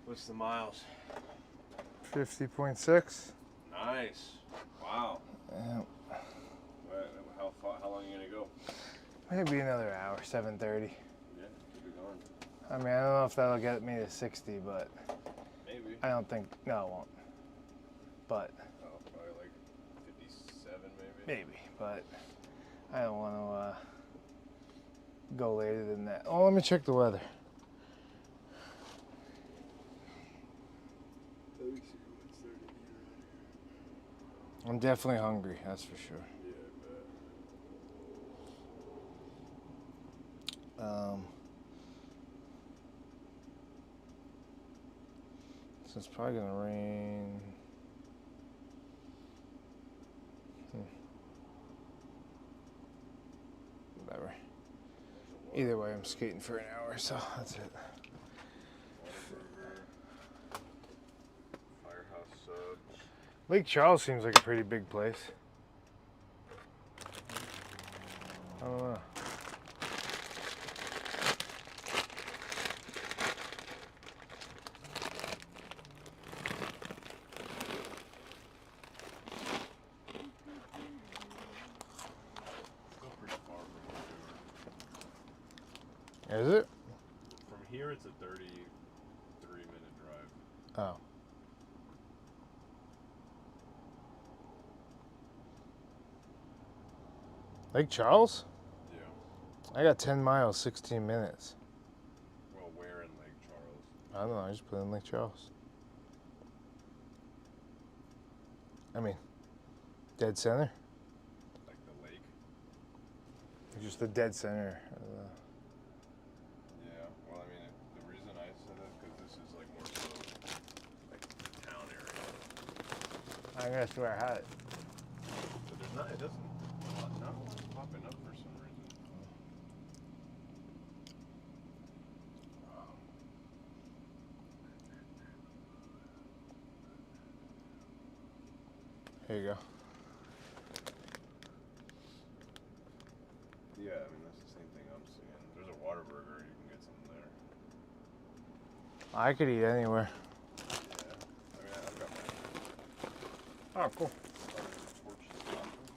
What's the miles? 50.6. Nice. Wow. Yeah. How long are you gonna go? Maybe another hour, 7:30. Yeah, keep it going. I mean, I don't know if that'll get me to 60, but Maybe. I don't think, no, it won't. But Oh, probably like 57 maybe. maybe, but I don't want to go later than that. Oh, let me check the weather. Let me see what's 30 here. I'm definitely hungry, that's for sure. Yeah, So it's probably gonna rain. Whatever. Either way, I'm skating for an hour, so that's it. Firehouse subs. Lake Charles seems like a pretty big place. I don't know. Still pretty far from here. Is it? From here, it's a 33-minute drive. Oh. Lake Charles? Yeah. I got 10 miles, 16 minutes. Well, where in Lake Charles? I don't know, I just put in Lake Charles. I mean, dead center? Like the lake? Just the dead center. Yeah. Well, I mean, the reason I said that is because this is like more so like town area. I'm gonna swear I had it. But there's not. It doesn't. Not a lot's popping up for some reason. Here you go. Yeah, I mean that's the same thing I'm seeing. There's a Whataburger. You can get something there. I could eat anywhere. Yeah. I mean, I've got Oh, cool. my torch tacos.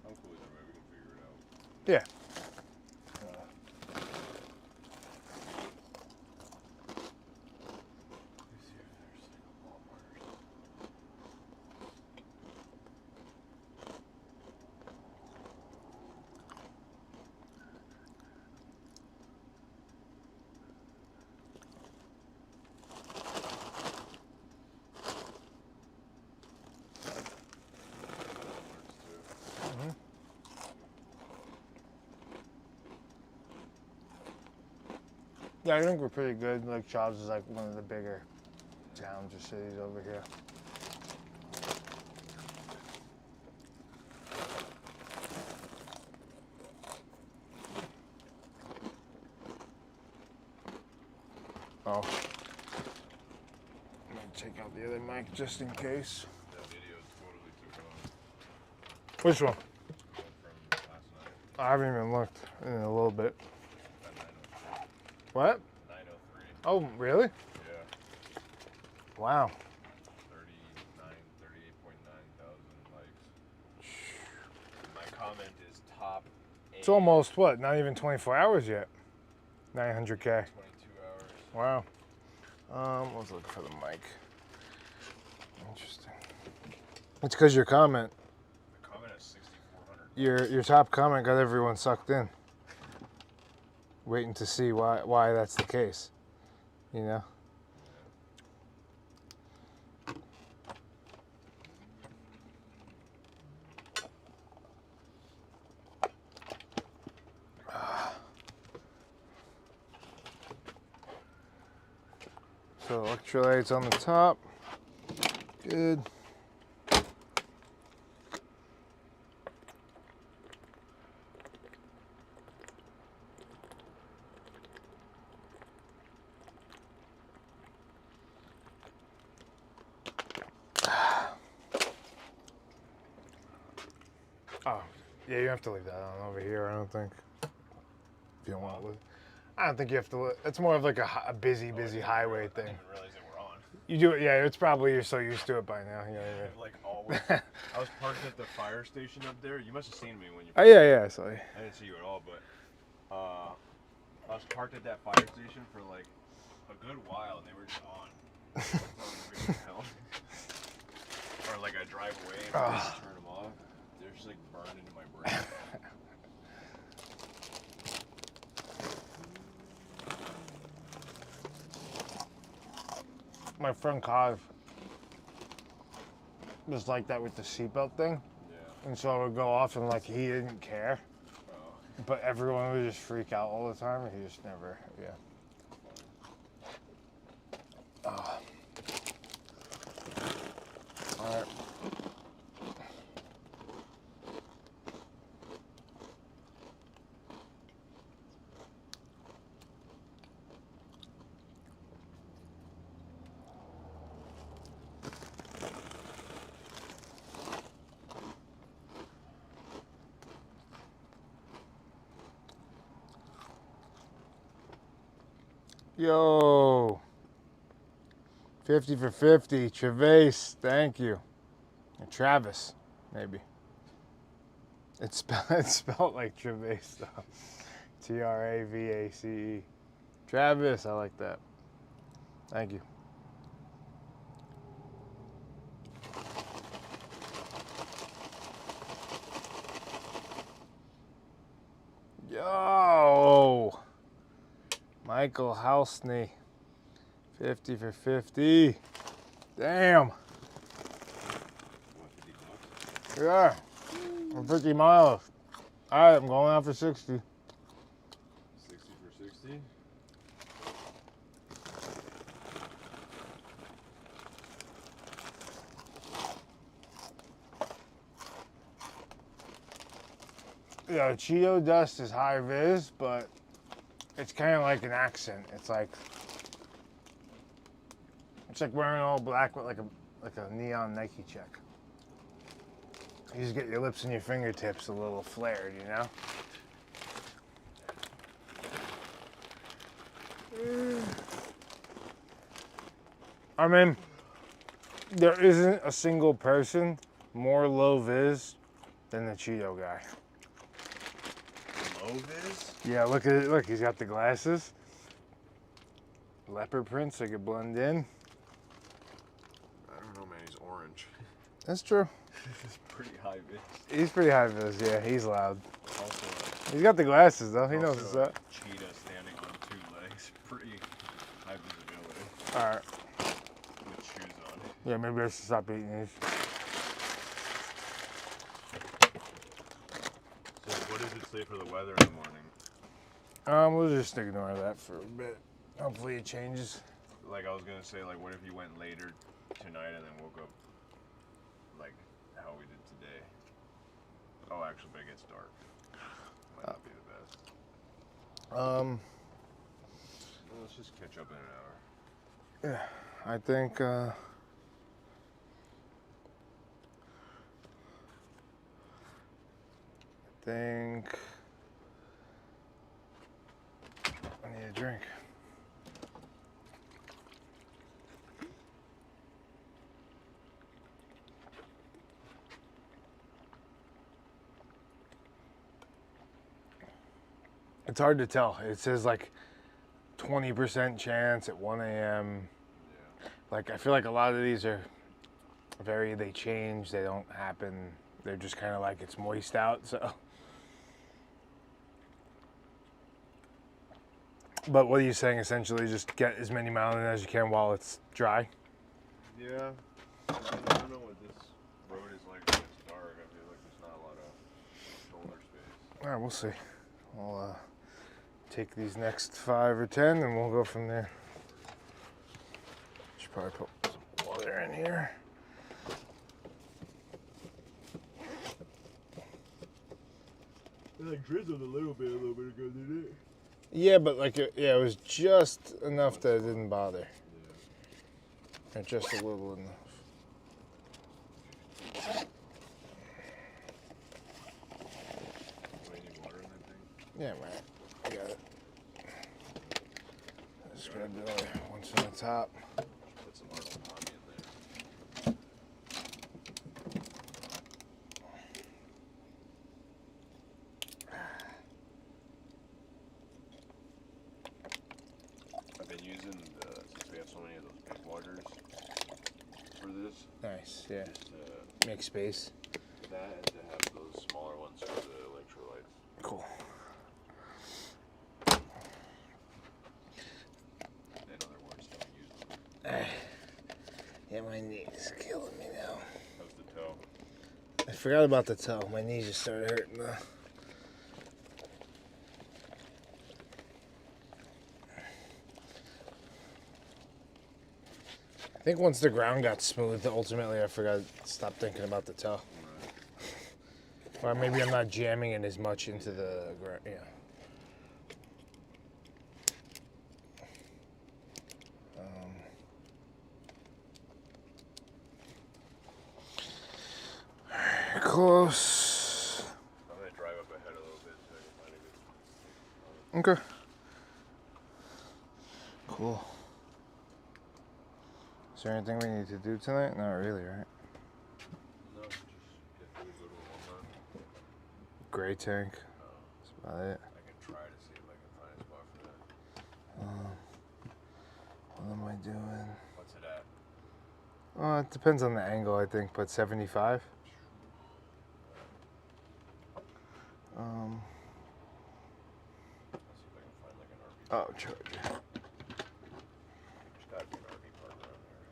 I'm cool either way. We can figure it out. Yeah. Let's see if there's like a Walmart. Yeah, I think we're pretty good. Lake Charles is like one of the bigger towns or cities over here. Oh. I'm gonna take out the other mic just in case. That video totally took off. Which one? One from last night I haven't even looked in a little bit. at 9:03. What? 9:03. Oh, really? Yeah. Wow. 38.9 thousand likes. My comment is top 8. It's almost what? Not even 24 hours yet. 900K. 22 hours. Wow. Let's look for the mic. Interesting. It's because your comment, The comment has 6,400. your top comment got everyone sucked in. Waiting to see why that's the case. You know? So electrolytes on the top. Good. Oh, yeah, you have to leave that on over here, I don't think. If you don't want to. I don't think you have to. It's more of like a busy highway I thing. didn't even realize they were on. You do it, yeah. It's probably you're so used to it by now. Yeah, yeah. Like always. I was parked at the fire station up there. You must have seen me when you. Oh yeah, yeah. So I didn't see you at all, but I was parked at that fire station for like a good while, and they were just on. I thought it was hell. Or like I drive away and I just turn them off. They're just like burned into my brain. my friend Kav was like that with the seatbelt thing, Yeah. and so it would go off and like he didn't care, Oh. but everyone would just freak out all the time, and he just never. Yeah. All right. Yo, 50 for 50, Travis, thank you. Or Travis, maybe. It's spelled like Travis though. Travace. Travis, I like that. Thank you. Yo, Michael Housney, 50 for 50. Damn. What, 50 bucks? Yeah, I'm 50 miles. All right, I'm going out for 60. 60 for 60? Yeah, Cheeto dust is high vis, but it's kind of like an accent. It's like wearing all black with like a neon Nike check. You just get your lips and your fingertips a little flared, you know? I mean, there isn't a single person more low vis than the Cheeto guy. Low vis? Yeah, look at it. Look, he's got the glasses. Leopard print so he could blend in. I don't know, man. He's orange. That's true. He's pretty high vis. He's pretty high vis, yeah. He's loud. Also, He's got the glasses though. He knows what's also up. cheetah standing on two legs. Pretty high visibility All right. with shoes on. Yeah, maybe I should stop eating these. So what does it say for the weather in the morning? We'll just ignore that for a bit. Hopefully it changes. Like I was gonna say, like what if you went later tonight and then woke up like how we did today? Oh, actually, but it gets dark. Might not be the best. Well, let's just catch up in an hour. Yeah, I think. I need a drink. It's hard to tell. It says like 20% chance at 1 a.m. Yeah. Like I feel like a lot of these are they change, they don't happen. They're just kind of like it's moist out, so. But what are you saying essentially? Just get as many miles in as you can while it's dry? Yeah. I don't know what this road is like when it's dark. I feel like there's not a lot of shoulder space. All right, we'll see. We'll take these next 5 or 10 and we'll go from there. Should probably put some water in here. It like drizzled a little bit ago, didn't it? Yeah, but like, it was just enough that it didn't bother. Yeah. Or just a little enough. Do I need water in that thing? Yeah, man. I got it. Just grab the other ones from the top. Put some Arnold Palmy in there. I've been using since we have so many of those big waters for this. Nice, yeah. Just Make space. that and to have those smaller ones for the electrolytes. Cool. In other words, don't use them. Yeah, my knee is killing me now. How's the toe? I forgot about the toe. My knee just started hurting now. I think once the ground got smooth, ultimately I forgot to stop thinking about the toe. Or maybe I'm not jamming it as much into the ground. Yeah. Close. I'm gonna drive up ahead a little bit so I can find a good. Okay. Cool. Is there anything we need to do tonight? Not really, right? No, just get through go to Walmart. Gray tank. That's about it. I can try to see if I can find a spot for that. What am I doing? What's it at? It depends on the angle, I think, but 75. Let's see if I can find like an RV. Oh, charger. There's gotta be an RV park around there.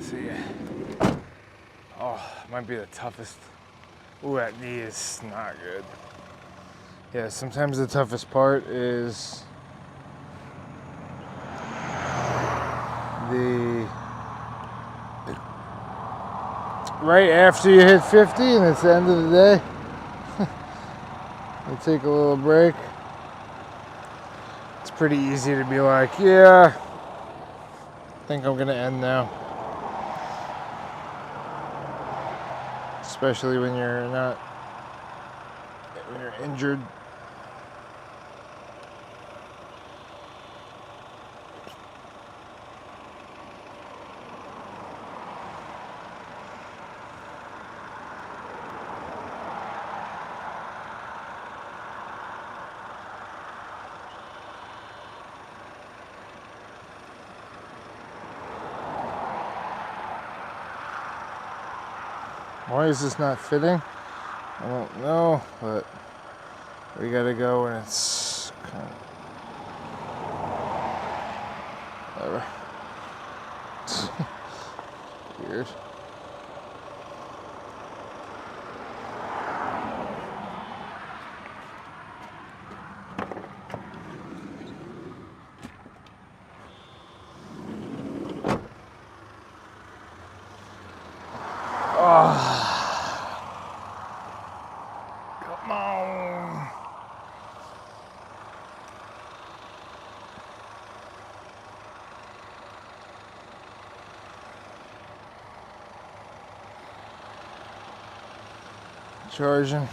See. Oh, might be the toughest. Ooh, that knee is not good. Yeah, sometimes the toughest part is the right after you hit 50 and it's the end of the day. You take a little break. It's pretty easy to be like, yeah, I think I'm gonna end now. Especially when you're injured. Why is this not fitting? I don't know, but we gotta go when it's kind of whatever. Weird. Come on. Charging.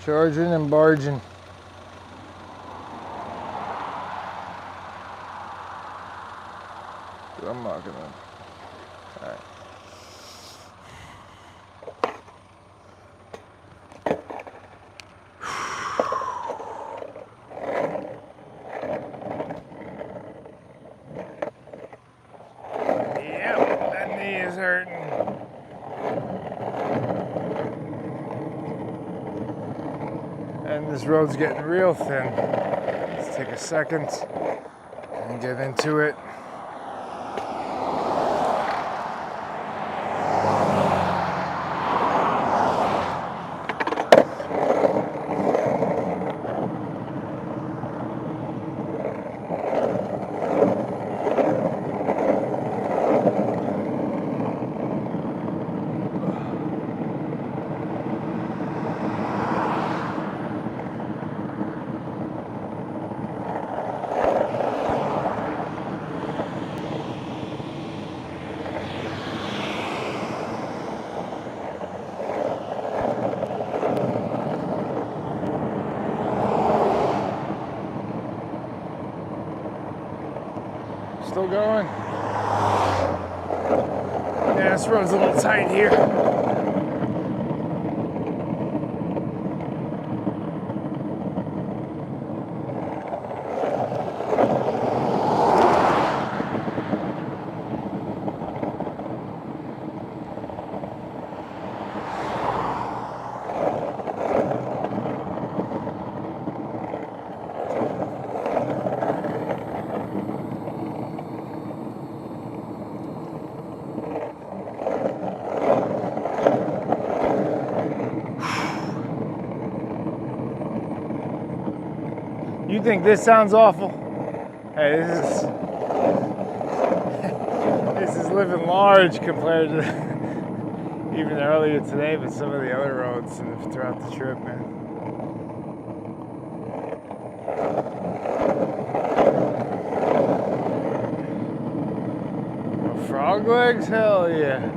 Charging and barging. I'm not gonna. All right. Yep, that knee is hurting. And this road's getting real thin. Let's take a second and get into it. Still going? Yeah, this road's a little tight here. You think this sounds awful? Hey, this is living large compared to even earlier today, but some of the other roads throughout the trip, man. Oh, frog legs? Hell yeah.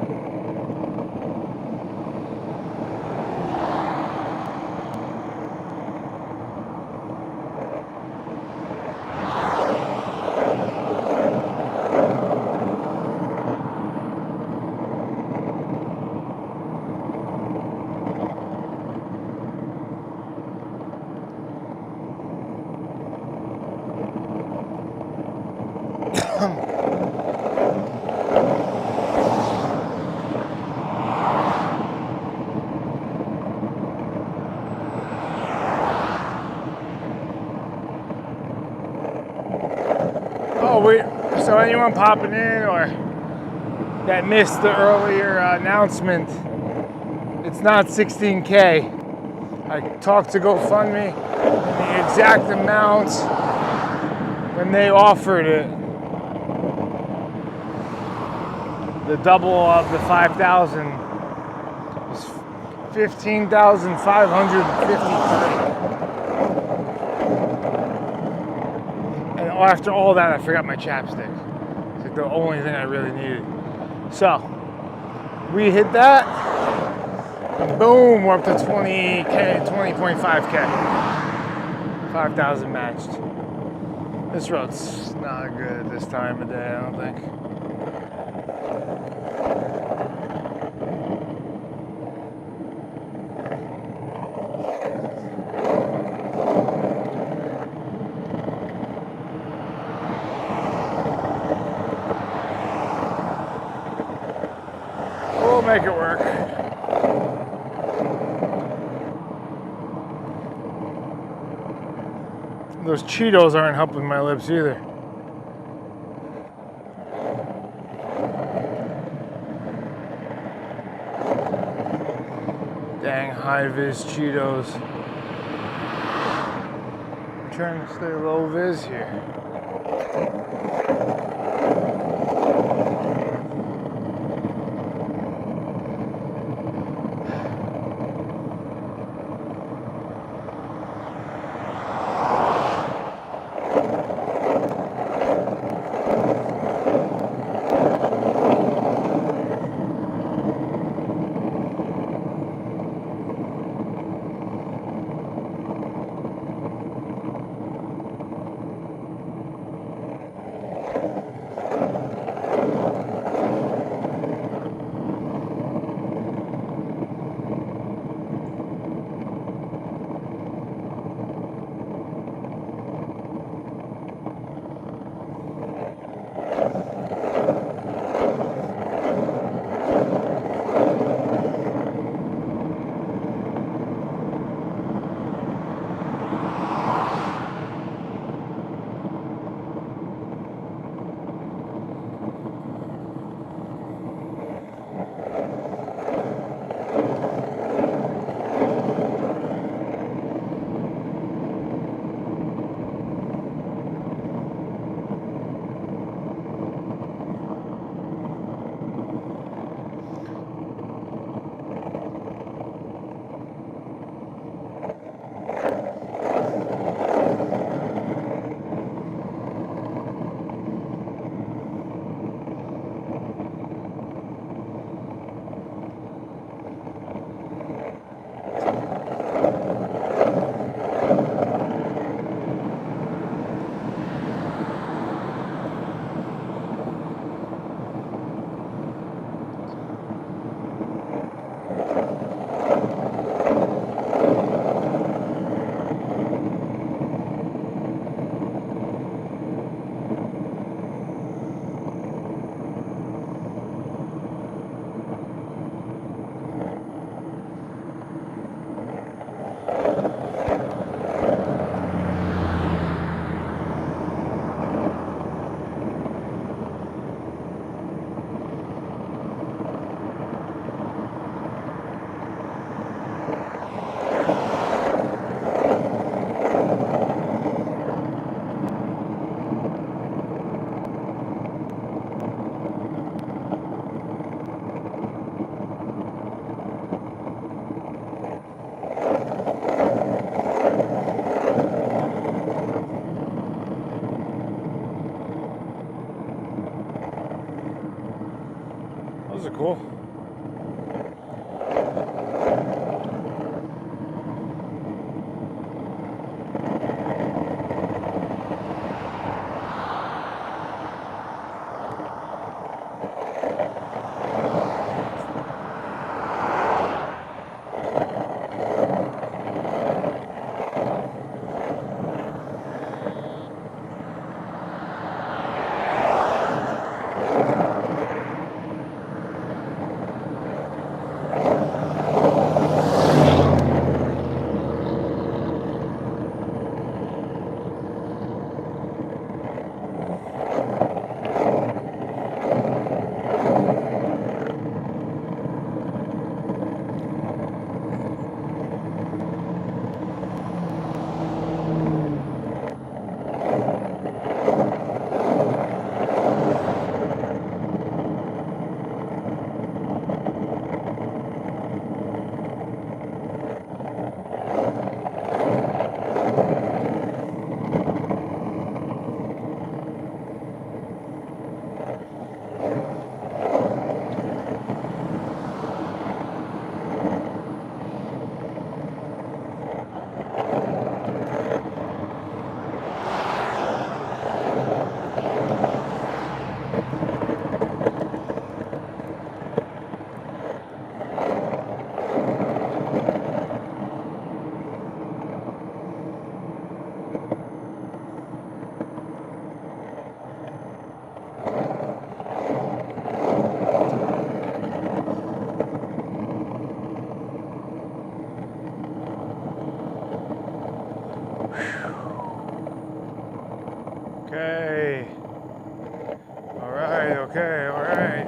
So anyone popping in or that missed the earlier announcement, it's not 16K. I talked to GoFundMe, and the exact amount when they offered it, the double of the 5,000 was 15,553. And after all that, I forgot my chapstick. It's like the only thing I really needed. So we hit that, and boom, we're up to 20K, 20.5K. 5,000 matched. This road's not good at this time of day, I don't think. We'll make it work. Those Cheetos aren't helping my lips either. Dang high-vis Cheetos. I'm trying to stay low-vis here. Those are cool. Okay. All right, okay, all right.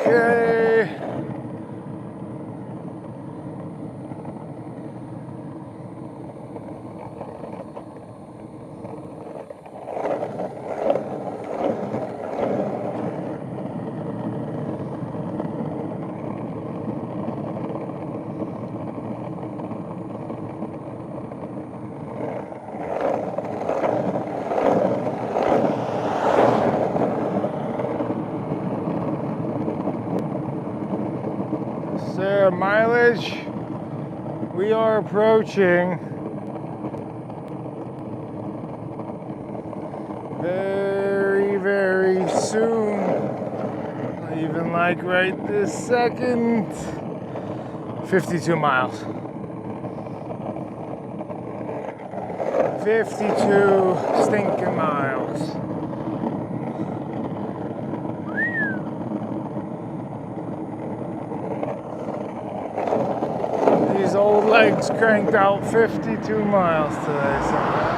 Okay. So mileage, we are approaching very, very soon. Not even like right this second. 52 miles. 52 stinking miles. These old legs cranked out 52 miles today somehow.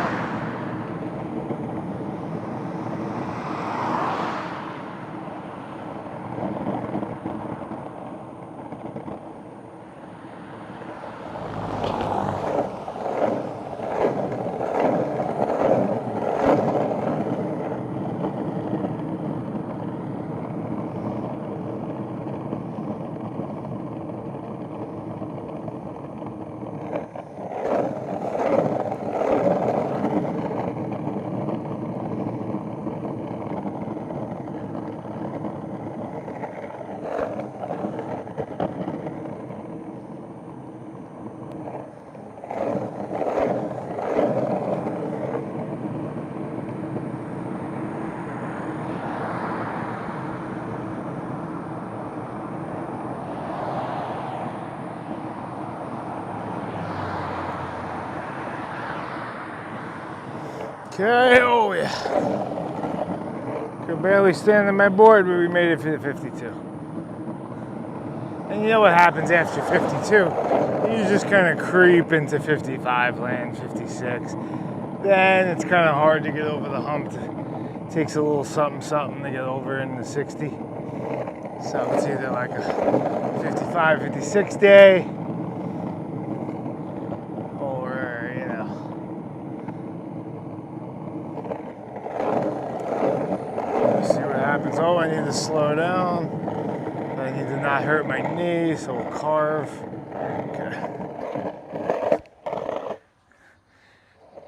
Okay, oh yeah. Could barely stand on my board, but we made it for the 52. And you know what happens after 52? You just kind of creep into 55 land, 56. Then it's kind of hard to get over the hump. It takes a little something to get over in the 60. So it's either like a 55, 56 day, or, you know. See what happens. Oh, I need to slow down. I need to not hurt my knee, so we'll carve. Okay.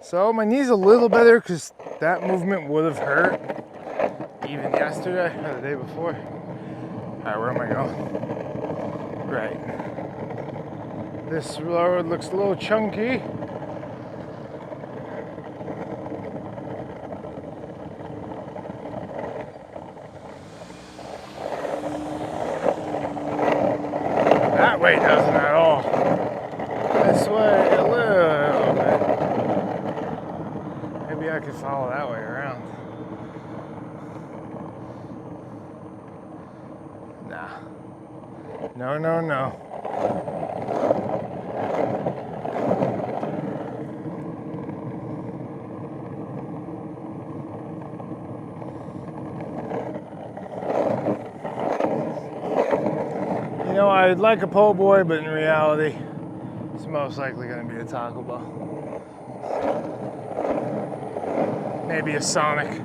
So my knee's a little better because that movement would have hurt even yesterday or the day before. All right, where am I going? Right. This road looks a little chunky. That way doesn't at all. This way a little bit. Maybe I could follow that way around. Nah. No, no, no. You know, I'd like a po' boy, but in reality, it's most likely going to be a Taco Bell. Maybe a Sonic.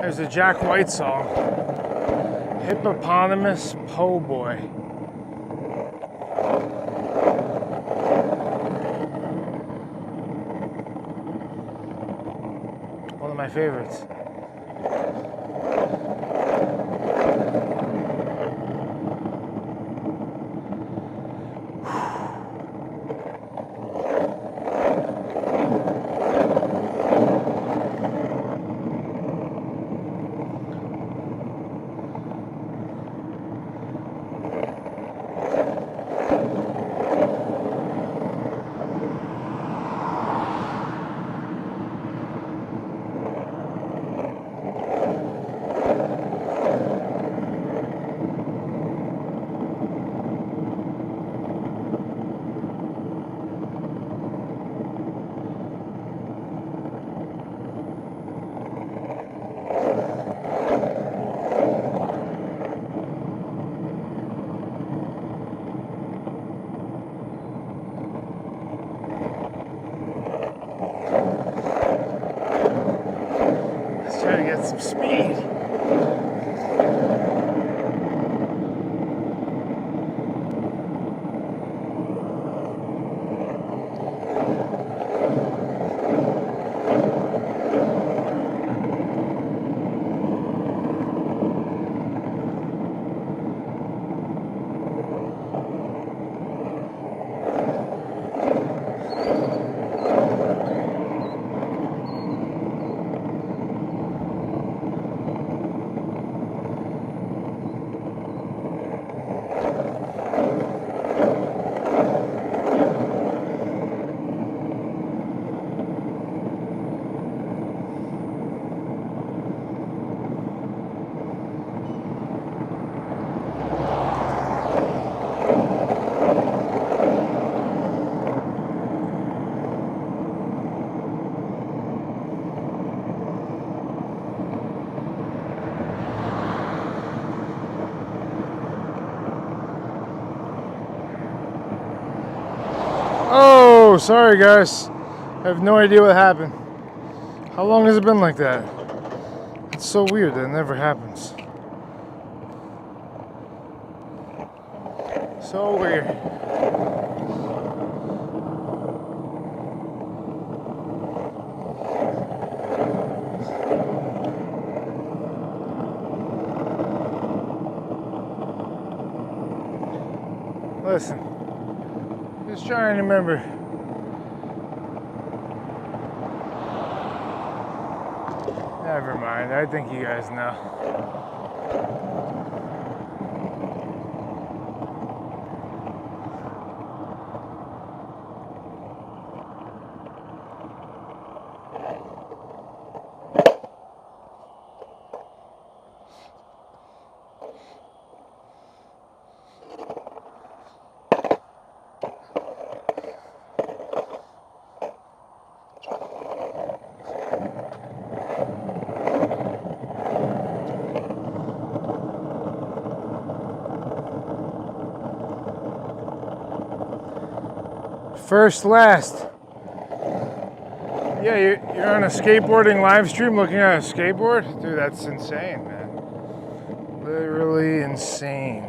There's a Jack White song. Hippopotamus Po' Boy. One of my favorites. Let's try to get some speed. Oh, sorry guys. I have no idea what happened. How long has it been like that? It's so weird that it never happens. So weird. Listen, just trying to remember. Never mind, I think you guys know. First, last. Yeah, you're on a skateboarding live stream looking at a skateboard? Dude, that's insane, man. Literally insane.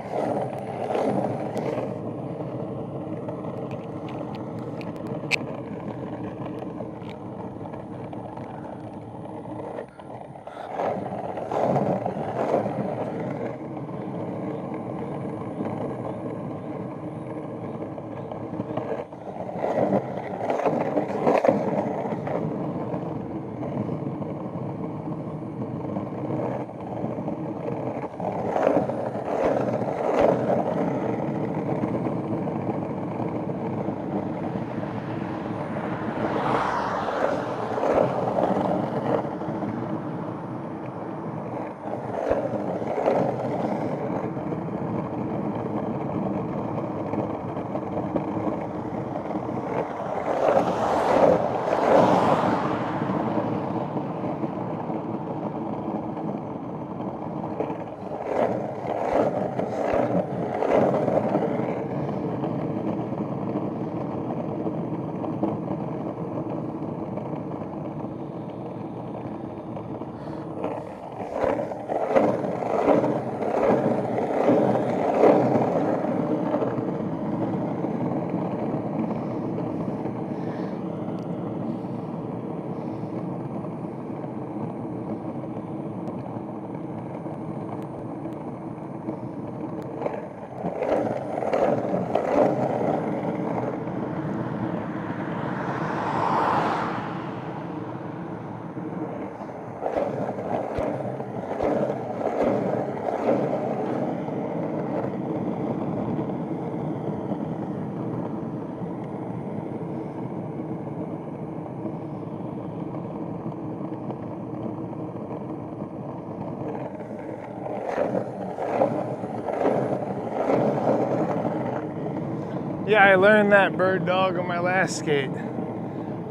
Yeah, I learned that bird dog on my last skate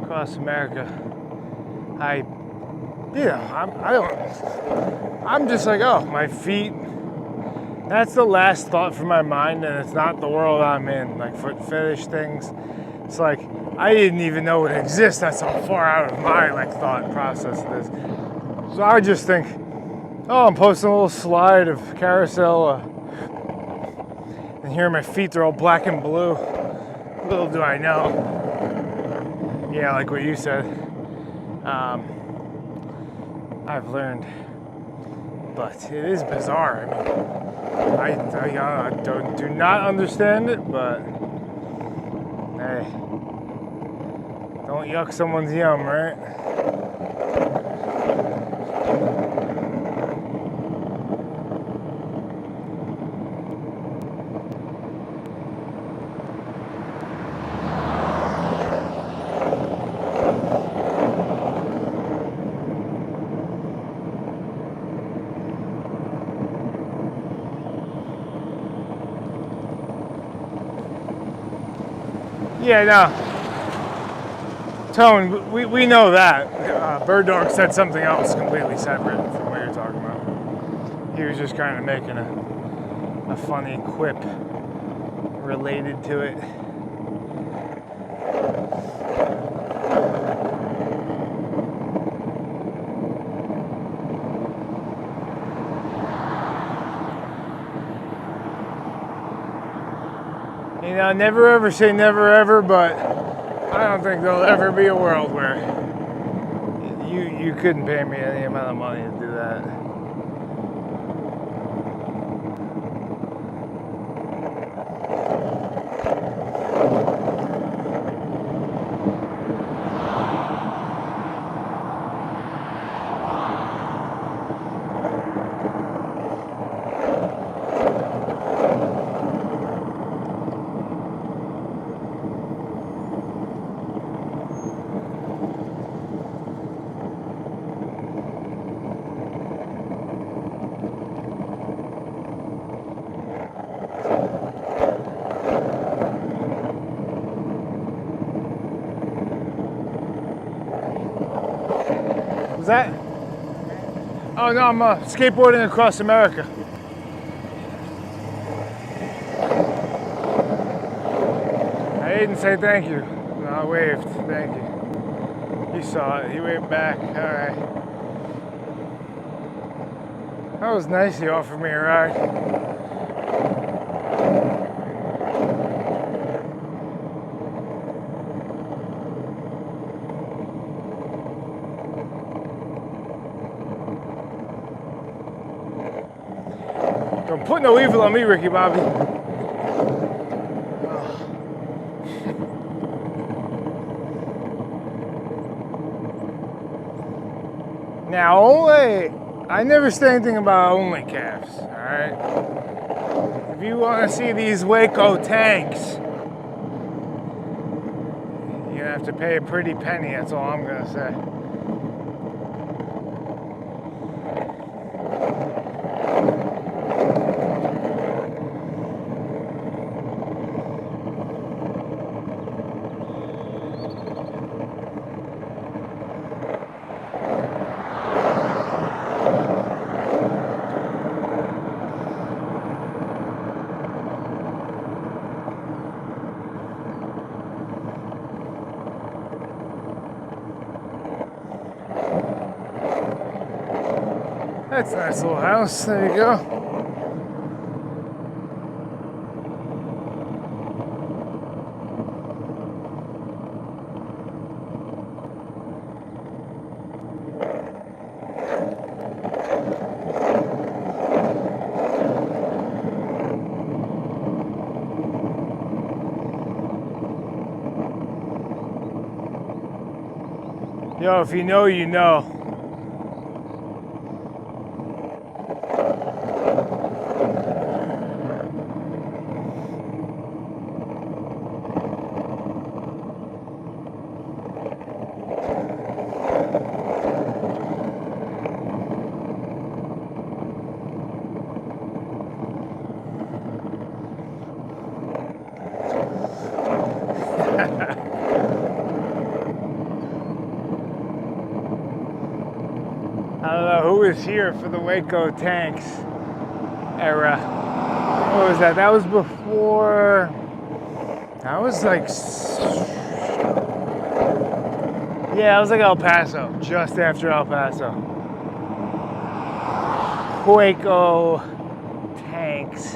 across America. I'm just like, oh, my feet. That's the last thought from my mind, and it's not the world I'm in. Like foot fetish things, it's like I didn't even know it exists. That's how far out of my like thought process it is. So I just think, oh, I'm posting a little slide of carousel, and here my feet are all black and blue. Little do I know. Yeah, like what you said. I've learned, but it is bizarre. I mean, I do not understand it, but hey, don't yuck someone's yum, right? Yeah, no. Tone, we know that. Bird Dog said something else completely separate from what you're talking about. He was just kind of making a funny quip related to it. You know, never ever say never ever, but I don't think there'll ever be a world where you couldn't pay me any amount of money to do that. Was that? Oh no, I'm skateboarding across America. I didn't say thank you. No, I waved. Thank you. He saw it. He waved back. All right. That was nice. He offered me a ride. Don't put no evil on me, Ricky Bobby. Now, I never say anything about only calves, alright? If you want to see these Waco tanks, you're gonna have to pay a pretty penny, that's all I'm gonna say. That's a nice little house. There you go. Yo, if you know, you know. I don't know who was here for the Waco tanks era. What was that? That was before. That was like. Yeah, it was like El Paso, just after El Paso. Waco tanks.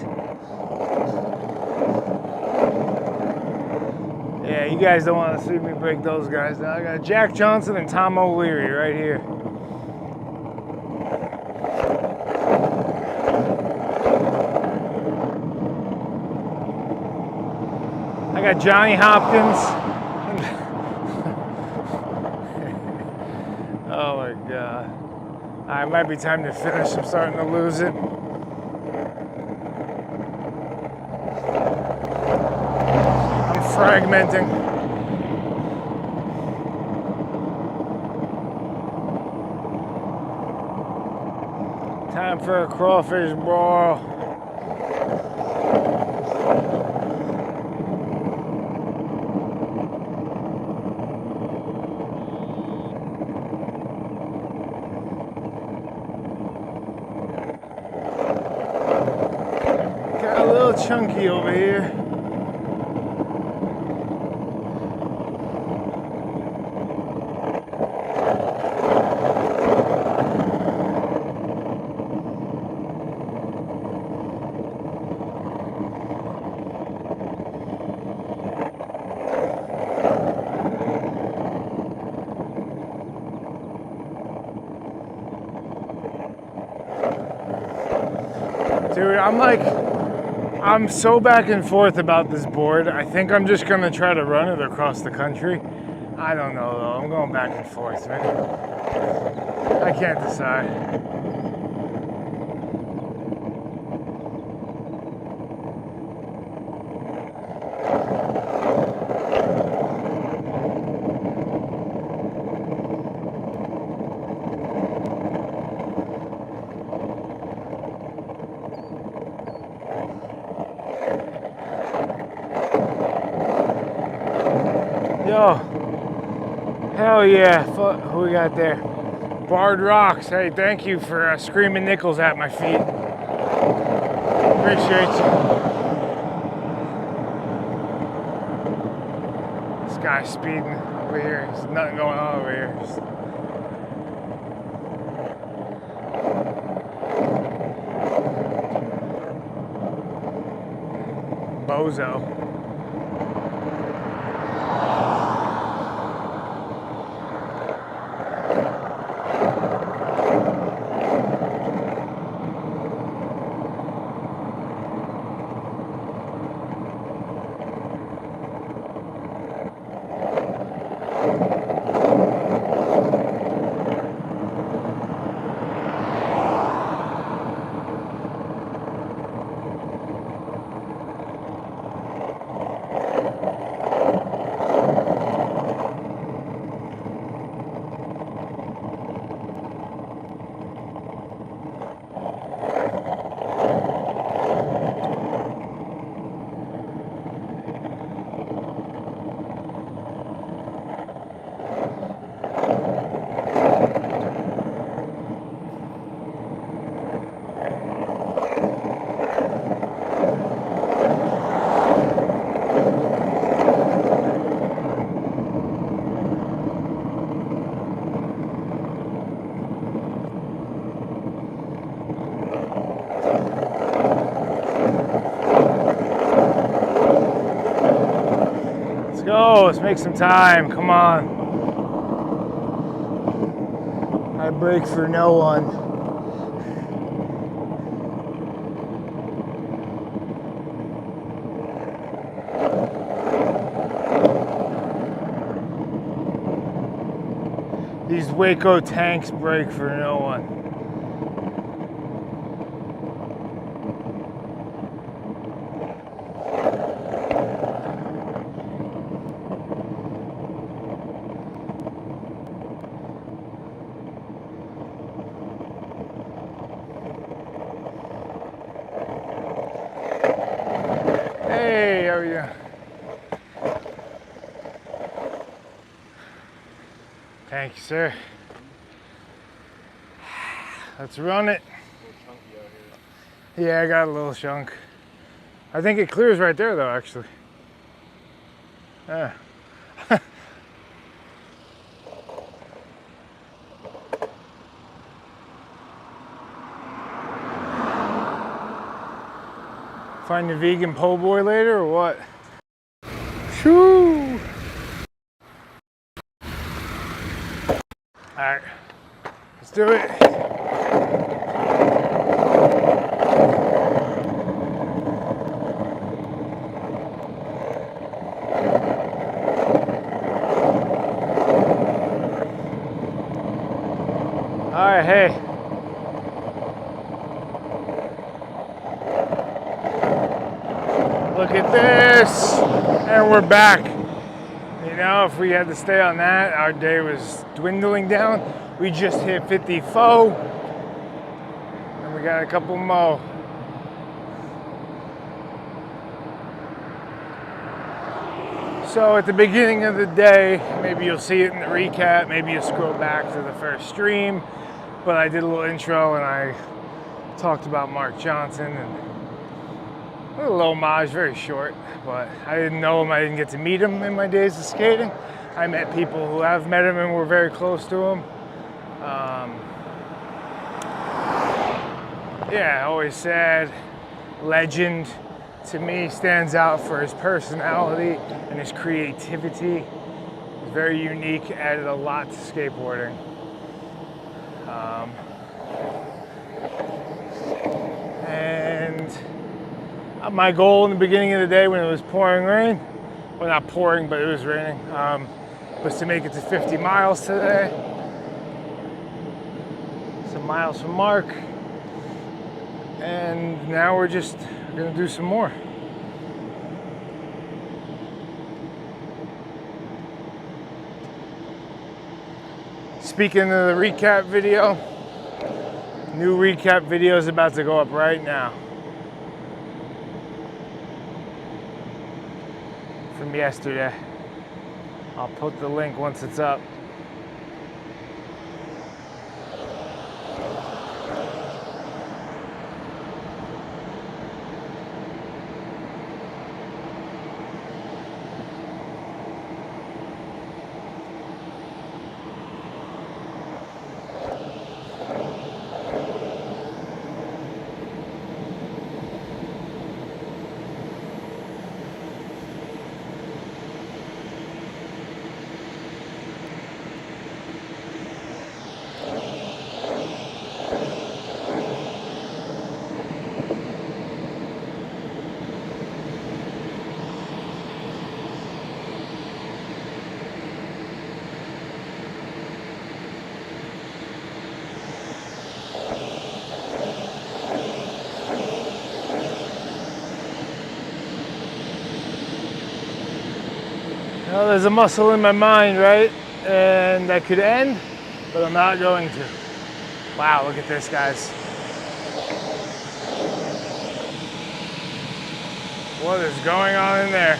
Yeah, you guys don't want to see me break those guys down. I got Jack Johnson and Tom O'Leary right here. I got Johnny Hopkins. Oh my God. It might be time to finish. I'm starting to lose it. I'm fragmenting. Time for a crawfish brawl. Got a little chunky over here. Dude, I'm so back and forth about this board. I think I'm just gonna try to run it across the country. I don't know though, I'm going back and forth, man. I can't decide. Yo, hell yeah, who we got there? Barred Rocks, hey, thank you for screaming nickels at my feet. Appreciate you. This guy's speeding over here, there's nothing going on over here. Bozo. Let's make some time, come on. I break for no one. These Waco tanks break for no one. Hey, how are you? Thank you, sir. Let's run it. A little chunky out here. Yeah, I got a little chunk. I think it clears right there though, actually. Yeah. Find the vegan po' boy later or what? Shoo! Alright, let's do it. Alright, hey. Look at this, and we're back. You know, if we had to stay on that, our day was dwindling down. We just hit 54, and we got a couple more. So at the beginning of the day, maybe you'll see it in the recap, maybe you'll scroll back to the first stream, but I did a little intro and I talked about Mark Johnson and a little homage, very short, but I didn't know him. I didn't get to meet him in my days of skating. I met people who have met him and were very close to him. Yeah, always said legend to me stands out for his personality and his creativity. He's very unique, added a lot to skateboarding. And my goal in the beginning of the day when it was pouring rain, well not pouring, but it was raining, was to make it to 50 miles today. Some miles from Mark. And now we're just gonna do some more. Speaking of the recap video, new recap video is about to go up right now. From yesterday. I'll put the link once it's up. Well, there's a muscle in my mind, right? And that could end, but I'm not going to. Wow, look at this, guys. What is going on in there?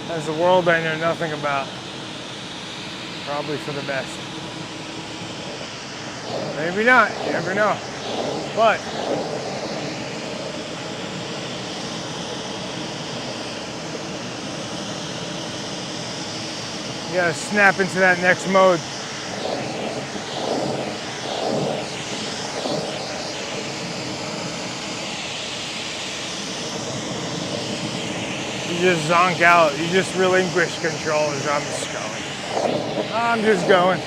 That's a world I know nothing about. Probably for the best. Maybe not, you never know. But you gotta snap into that next mode. You just zonk out. You just relinquish control as I'm just going. I'm just going.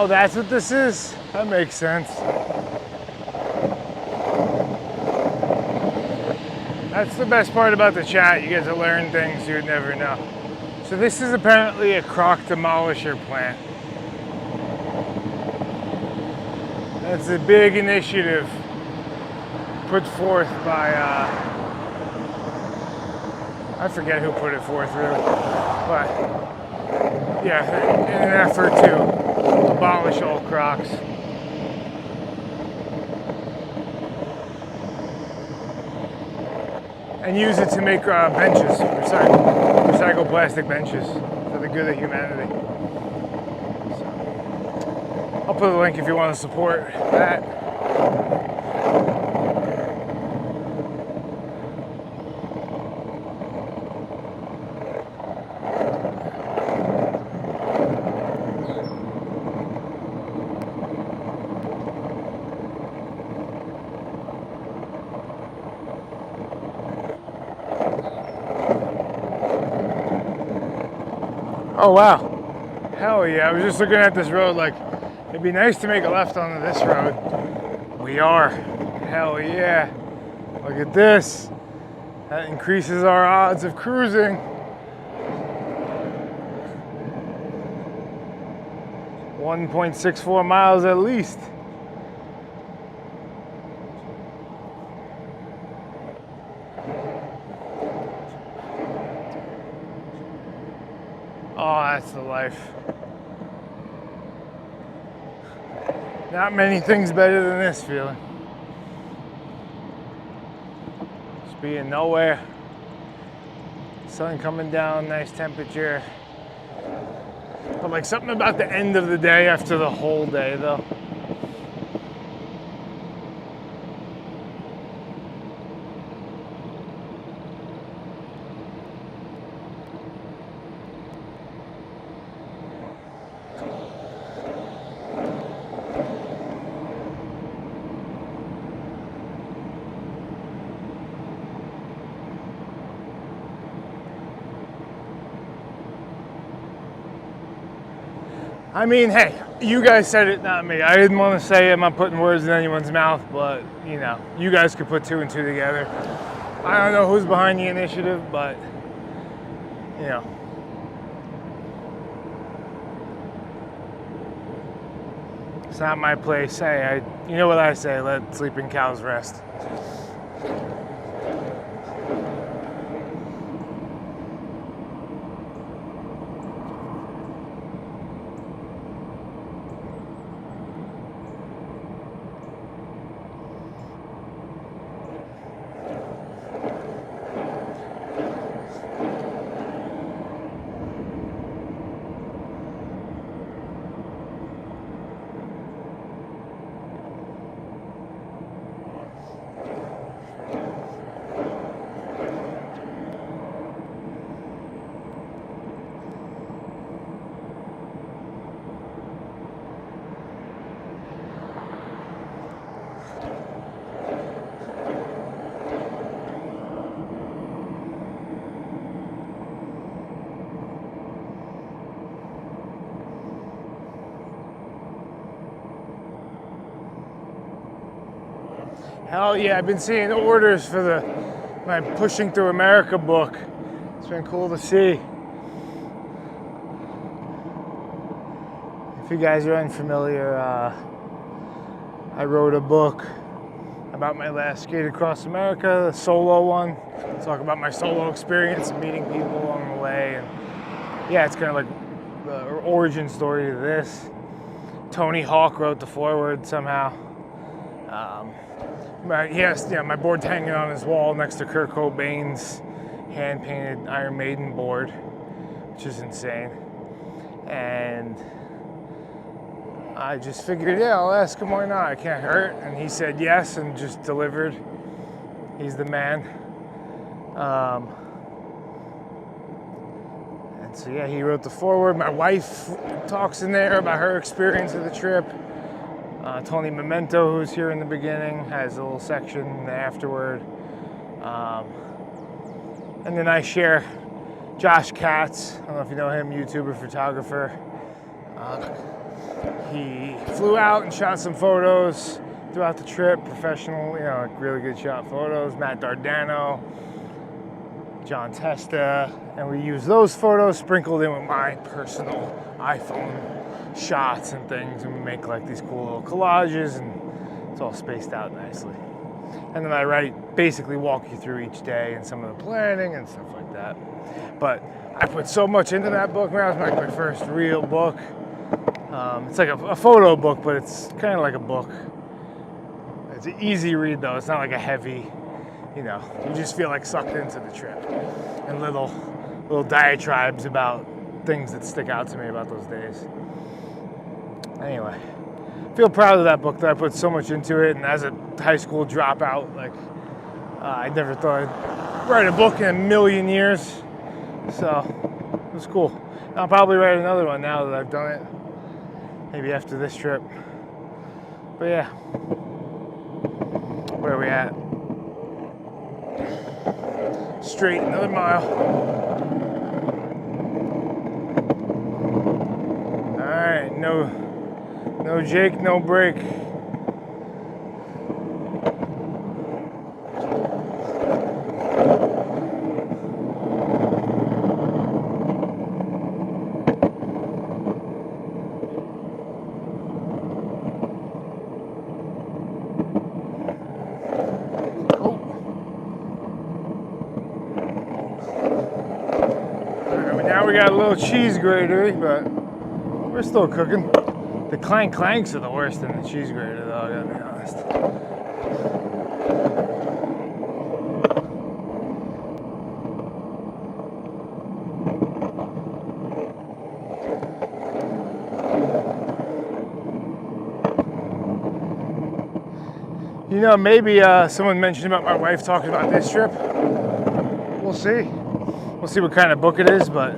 Oh, that's what this is? That makes sense. That's the best part about the chat. You get to learn things you would never know. So this is apparently a croc demolisher plant. That's a big initiative put forth by, I forget who put it forth really, but yeah, in an effort to abolish all crocs. And use it to make benches, recycle plastic benches for the good of humanity. So, I'll put a link if you want to support that. Oh wow, hell yeah, I was just looking at this road like, it'd be nice to make a left onto this road. We are, hell yeah. Look at this, that increases our odds of cruising. .64 miles at least. Oh, that's the life. Not many things better than this feeling. Just being nowhere. Sun coming down, nice temperature. But like something about the end of the day after the whole day though. I mean, hey, you guys said it, not me. I didn't want to say it. I'm not putting words in anyone's mouth, but, you know, you guys could put 2 and 2 together. I don't know who's behind the initiative, but, you know. It's not my place. Hey, you know what I say, let sleeping cows rest. Hell yeah, I've been seeing orders for my Pushing Through America book. It's been cool to see. If you guys are unfamiliar, I wrote a book about my last skate across America, the solo one. Talk about my solo experience and meeting people along the way. And yeah, it's kind of like the origin story to this. Tony Hawk wrote the foreword somehow. My board's hanging on his wall next to Kurt Cobain's hand-painted Iron Maiden board, which is insane. And I just figured, yeah, I'll ask him why not. I can't hurt. And he said yes and just delivered. He's the man. And so yeah, he wrote the foreword. My wife talks in there about her experience of the trip. Tony Memento, who's here in the beginning, has a little section afterward. And then I share Josh Katz. I don't know if you know him, YouTuber, photographer. He flew out and shot some photos throughout the trip, professional, like really good shot photos. Matt Dardano, John Testa, and we used those photos sprinkled in with my personal iPhone shots and things, and we make like these cool little collages, and it's all spaced out nicely. And then I basically walk you through each day and some of the planning and stuff like that. But I put so much into that book. That was like my first real book. It's like a photo book, but it's kind of like a book. It's an easy read though. It's not like a heavy, you just feel like sucked into the trip. And little diatribes about things that stick out to me about those days. Anyway, I feel proud of that book that I put so much into it. And as a high school dropout, I never thought I'd write a book in a million years. So it was cool. I'll probably write another one now that I've done it. Maybe after this trip. But yeah. Where are we at? Straight, another mile. Alright, no Jake, no break. Now we got a little cheese grater, but we're still cooking. The clanks are the worst in the cheese grater, though, I gotta be honest. Maybe someone mentioned about my wife talking about this trip. We'll see. We'll see what kind of book it is, but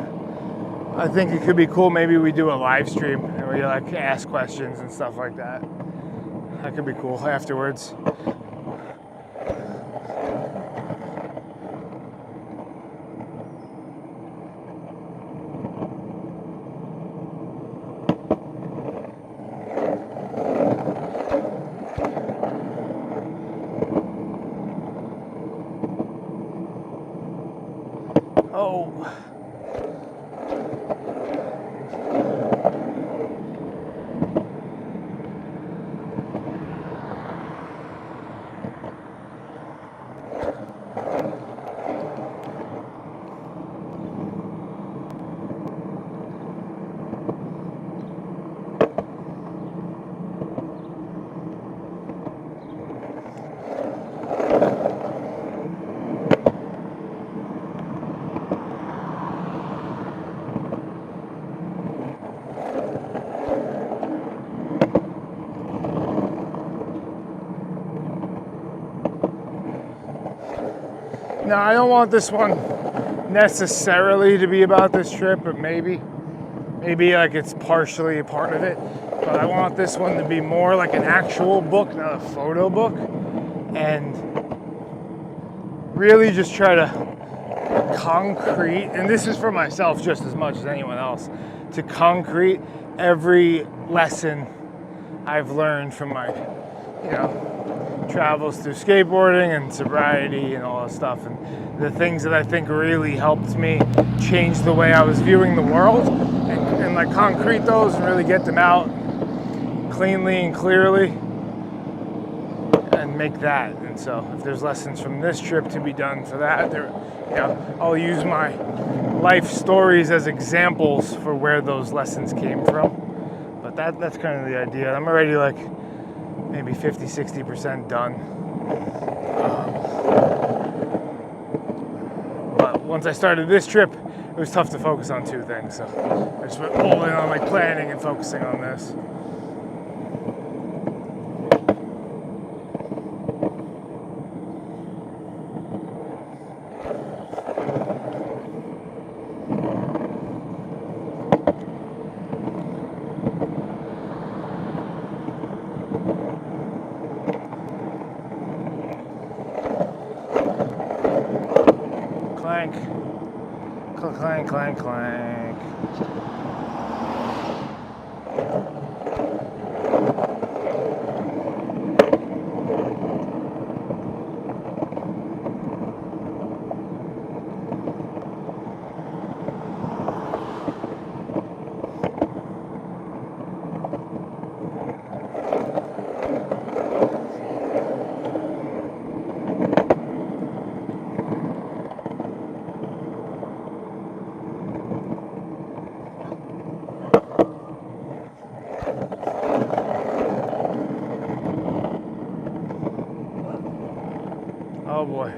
I think it could be cool. Maybe we do a live stream and we ask questions and stuff like that. That could be cool afterwards. Oh. Now, I don't want this one necessarily to be about this trip, but maybe it's partially a part of it. But I want this one to be more like an actual book, not a photo book, and really just try to concrete, and this is for myself just as much as anyone else, to concrete every lesson I've learned from my, travels through skateboarding and sobriety and all that stuff, and the things that I think really helped me change the way I was viewing the world, and concrete those and really get them out cleanly and clearly and make that. And so if there's lessons from this trip to be done for that, I'll use my life stories as examples for where those lessons came from. But that's kind of the idea. I'm already maybe 50-60% done. But once I started this trip, it was tough to focus on two things. So I just went all in on planning and focusing on this. Clank. Clank, clank, clank. Oh boy.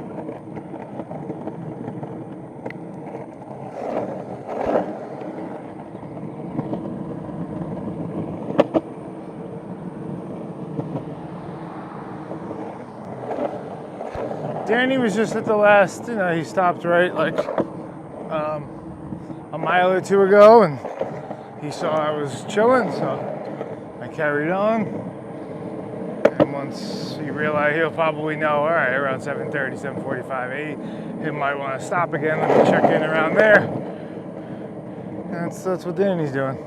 Danny was just at the last, he stopped right like a mile or two ago, and he saw I was chilling, so I carried on. And once he realized, he'll probably know, all right, around 7:30, 7:45, 8, he might want to stop again. Let me check in around there. That's what Danny's doing.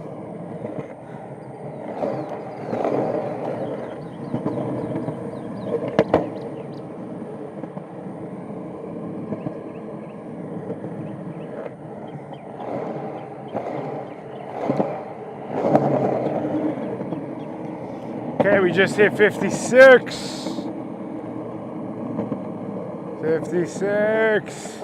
Okay, we just hit 56. 56.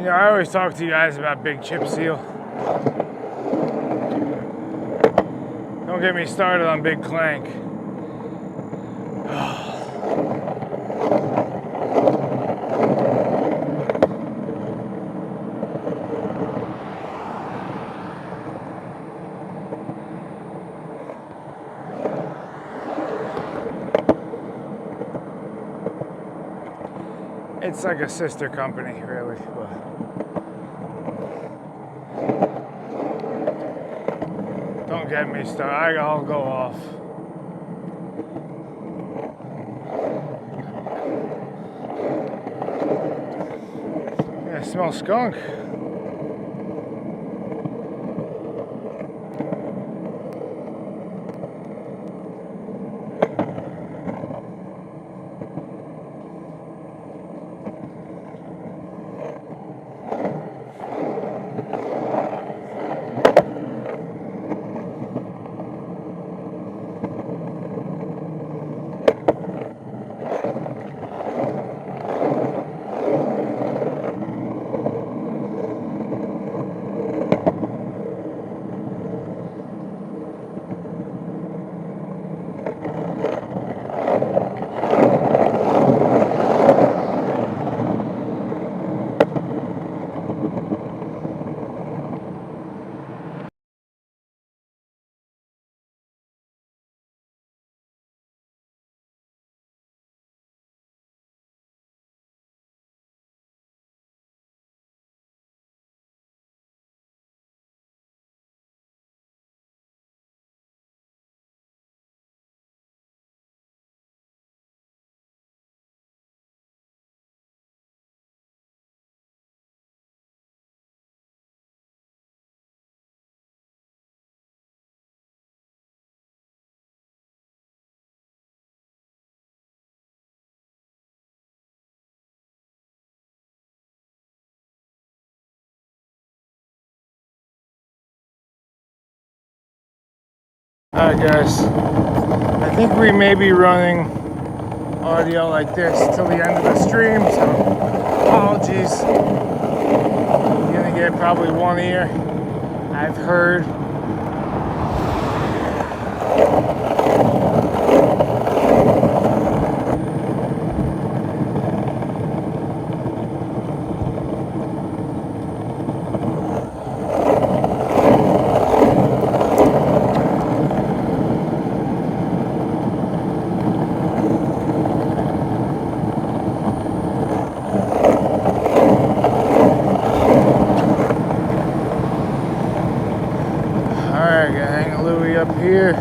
I always talk to you guys about Big Chip Seal. Don't get me started on Big Clank. It's like a sister company, really. Don't get me started. I'll go off. Yeah, I smell skunk. Alright guys, I think we may be running audio like this till the end of the stream, so apologies. You're gonna get probably one ear. I've heard. Alright, got hang Louie up here.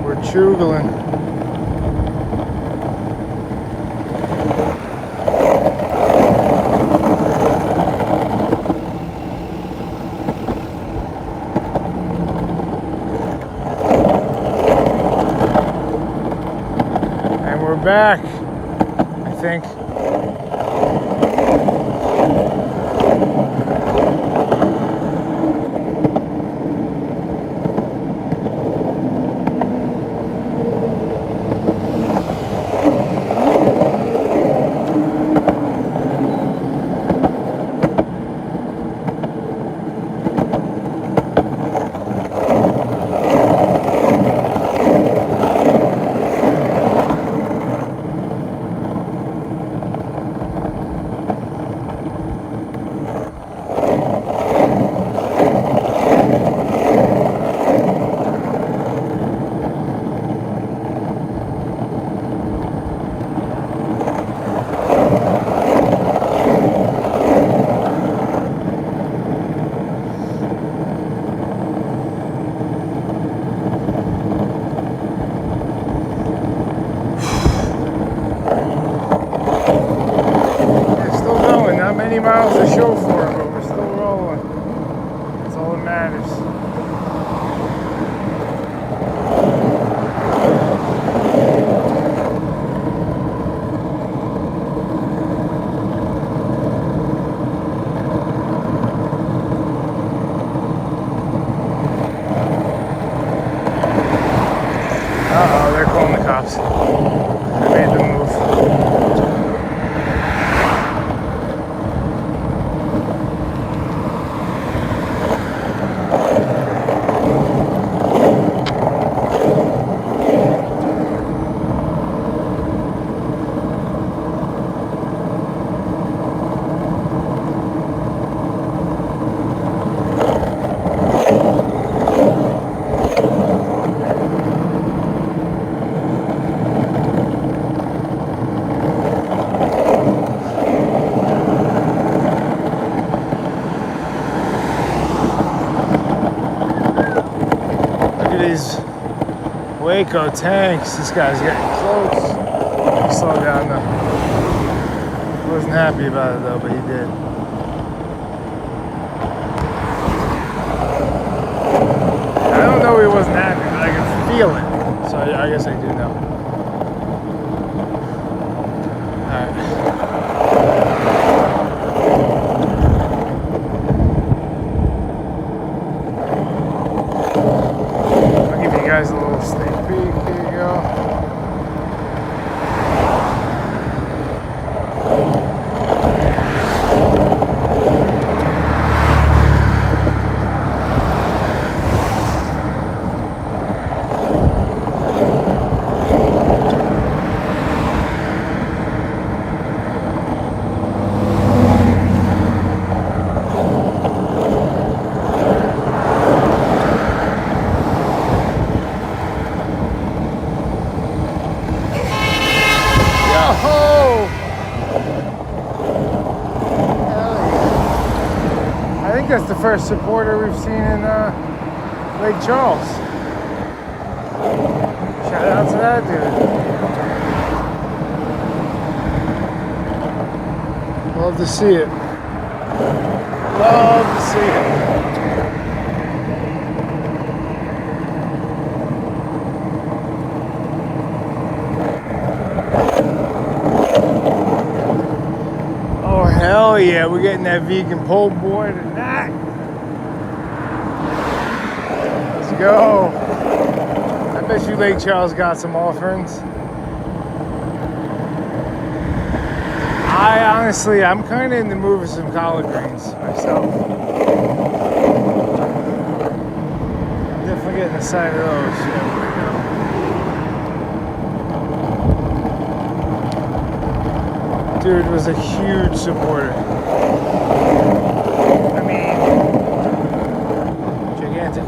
We're chugling. And we're back, I think. many miles to show for it, but we're still rolling. That's all that matters. Uh-oh, they're calling the cops. I made the move. Waco tanks. This guy's getting close. He slowed down though. Wasn't happy about it though, but he did. I don't know he wasn't happy, but I can feel it. So I guess I do know. Alright. I'll give you guys a little sneak peek. Here you go. I think that's the first supporter we've seen in Lake Charles. Shout out to that dude. Love to see it. Love to see it. Hell yeah, we're getting that vegan pole boy tonight. Let's go. I bet you Lake Charles got some offerings. I'm kind of in the mood for some collard greens myself. Definitely getting a side of those. Yeah. Dude was a huge supporter. I mean, gigantic.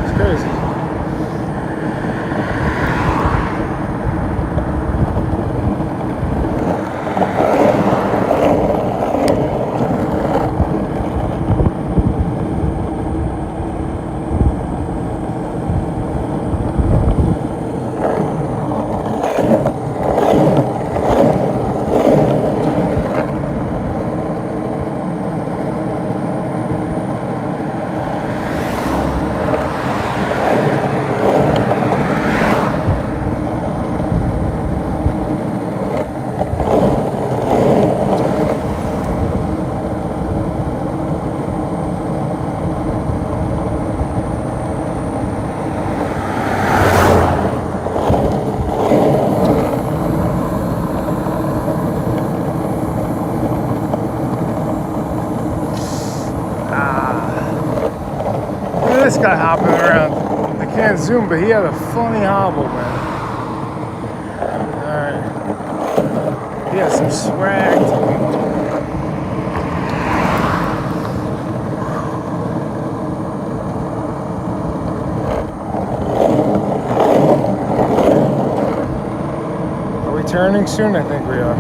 It's crazy. This guy hopping around. I can't zoom, but he had a funny hobble, man. Alright. He has some swag. Are we turning soon? I think we are.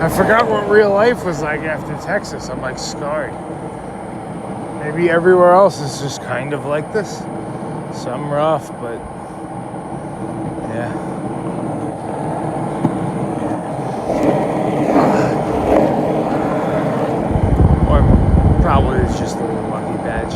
I forgot what real life was like after Texas. I'm like scarred. Maybe everywhere else is just kind of like this. Some rough, but yeah. Or probably it's just a little lucky badge.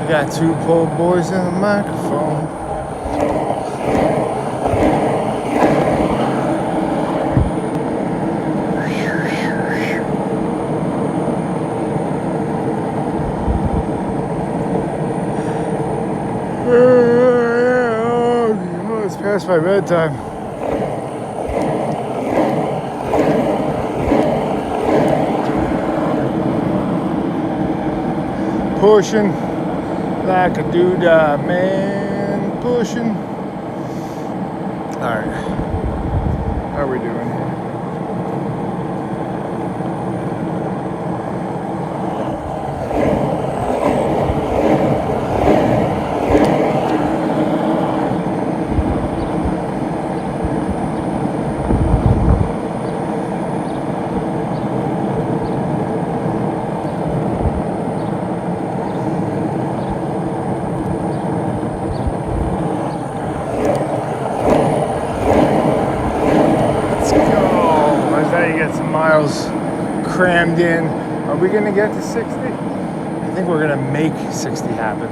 Got two poor boys and a microphone. Oh, it's past my bedtime. Pushing. Like a doodah man pushing. All right, how are we doing here? Miles crammed in. Are we gonna get to 60? I think we're gonna make 60 happen,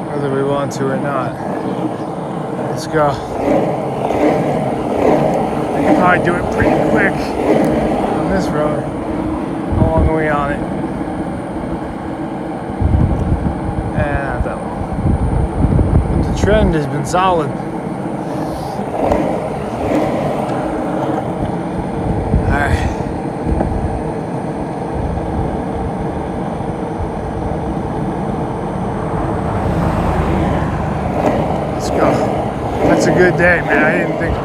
whether we want to or not. Let's go. I can probably do it pretty quick on this road. How long are we on it? Not that long. But the trend has been solid. That's a good day, man. I didn't think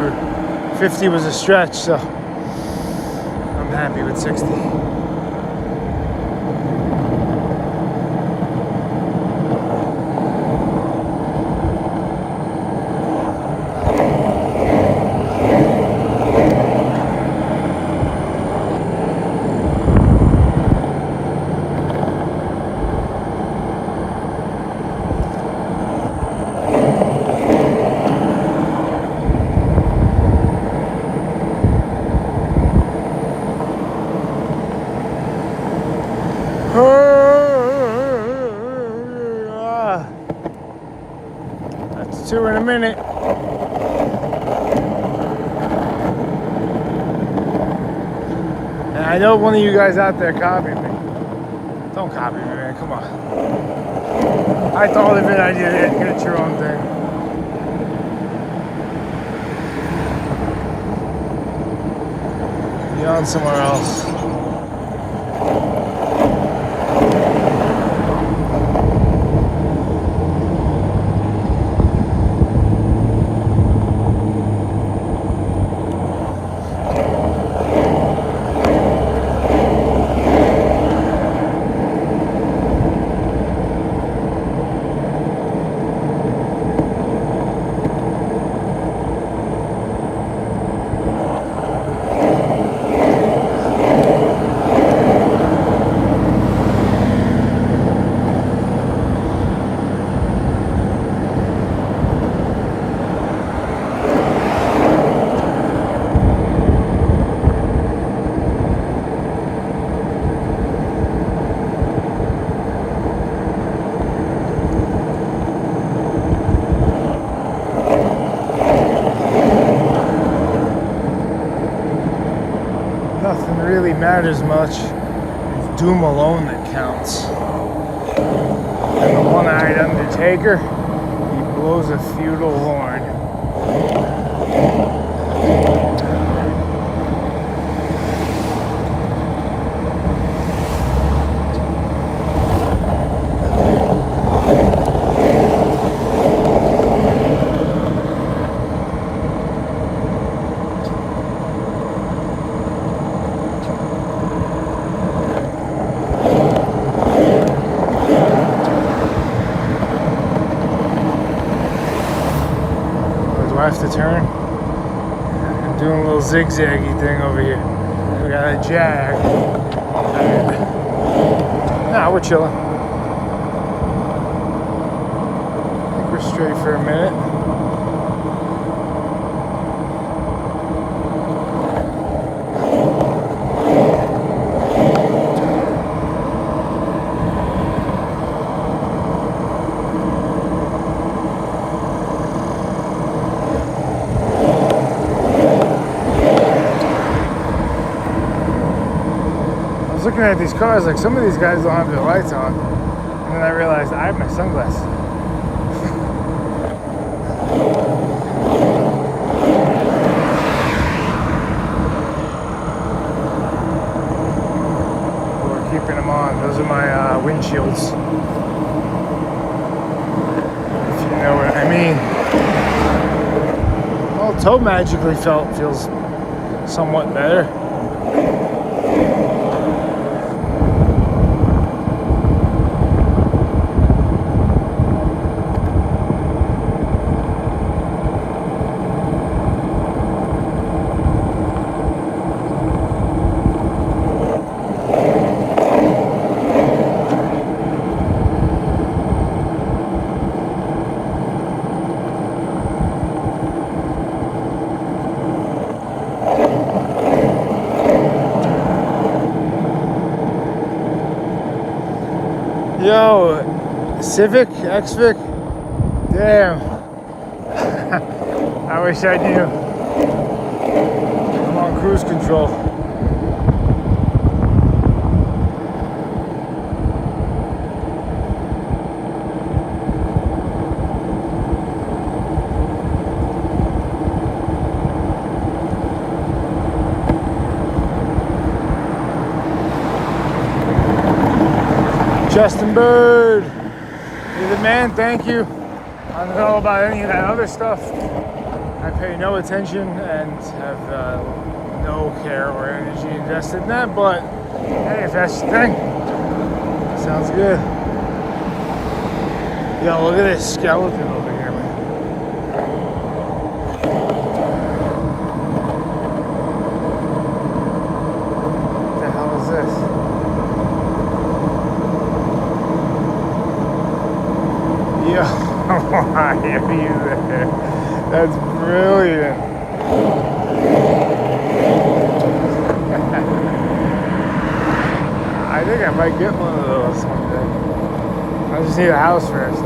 50 was a stretch, so I'm happy with 60. That's 2 in a minute. And I know one of you guys out there copied me. Don't copy me, man. Come on. I thought of it. I did it. Get your own thing. Be on somewhere else. Nothing really matters much. It's doom alone that counts. And the one-eyed Undertaker. blows a feudal horn. Do I have to turn? I'm doing a little zigzaggy thing over here. We got a Jag. Nah, we're chilling. I think we're straight for a minute. Looking at these cars, like some of these guys don't have their lights on, and then I realized I have my sunglasses. We're keeping them on. Those are my windshields, if you know what I mean. Well, toe magically feels somewhat better. Yo, Civic, Xvic, damn. I wish I knew. I'm on cruise control. Justin Bird, you're the man, thank you. I don't know about any of that other stuff. I pay no attention and have no care or energy invested in that, but hey, if that's the thing, sounds good. Yo, look at this skeleton over here, man. What the hell is this? Yo, why are you there? That's brilliant. I think I might get one of those one day. I just need a house first.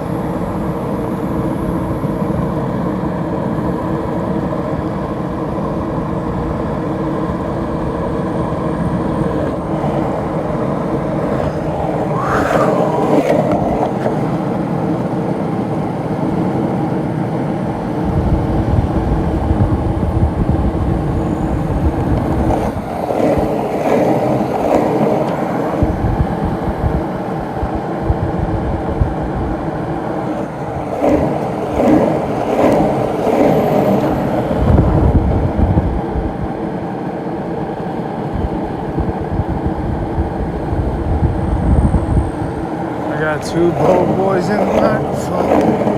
Got two boat boys in the microphone.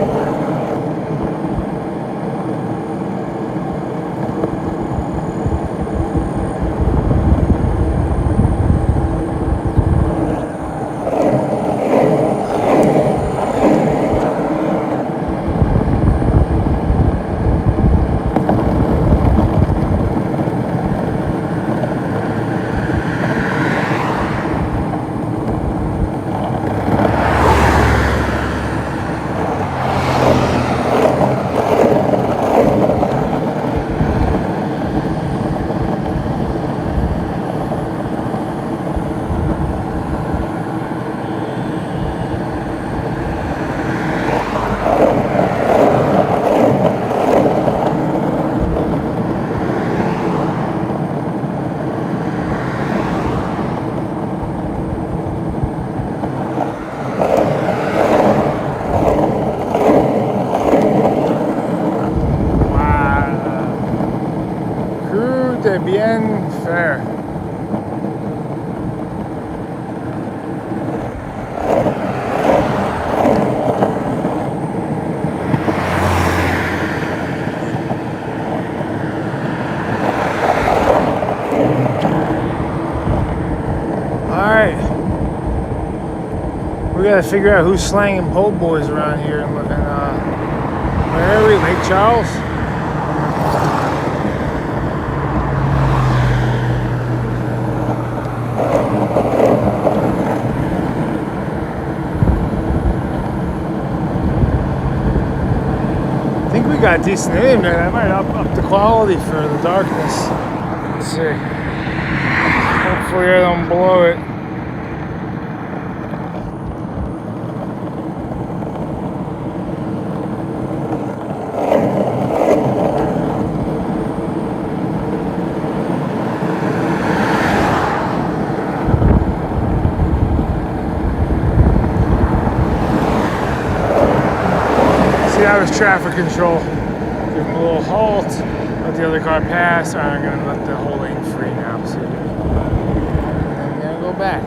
c'est bien faire. Alright. We gotta figure out who's slanging po' boys around here and where are we? Lake Charles? I think we got decent internet. I might up the quality for the darkness. Let's see. Hopefully I don't blow it. That was traffic control. Give them a little halt, let the other car pass. I'm gonna let the whole lane free now. So I'm gonna go back.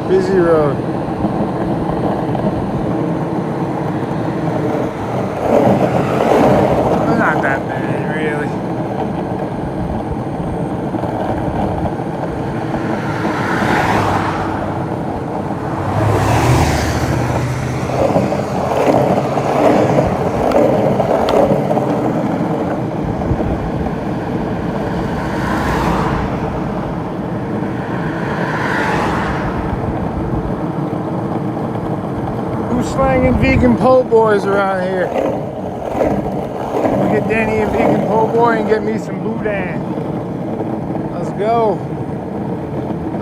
Busy road. Not that bad, really. Slanging vegan po' boys around here. Get Danny a vegan po' boy and get me some boudin. Let's go.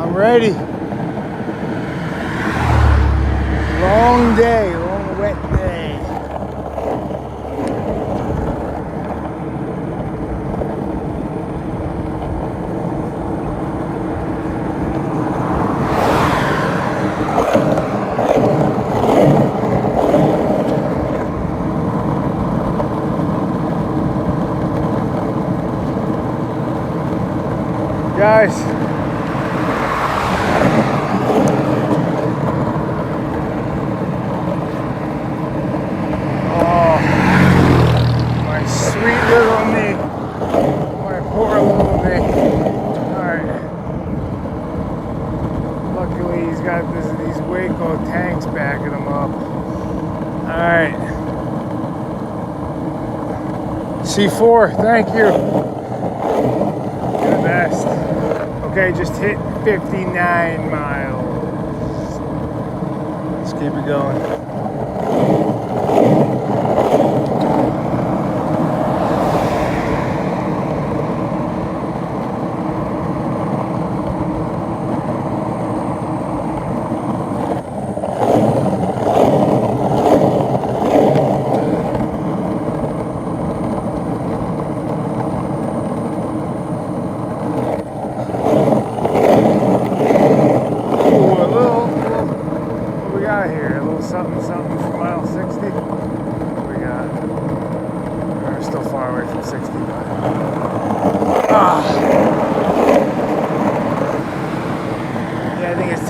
I'm ready. Long day, long wet day. Guys, oh, my sweet little knee, my poor little knee. Alright, luckily he's got these Waco tanks backing him up. Alright, C4, thank you. You're the best. Okay, just hit 59 miles. Let's keep it going. Something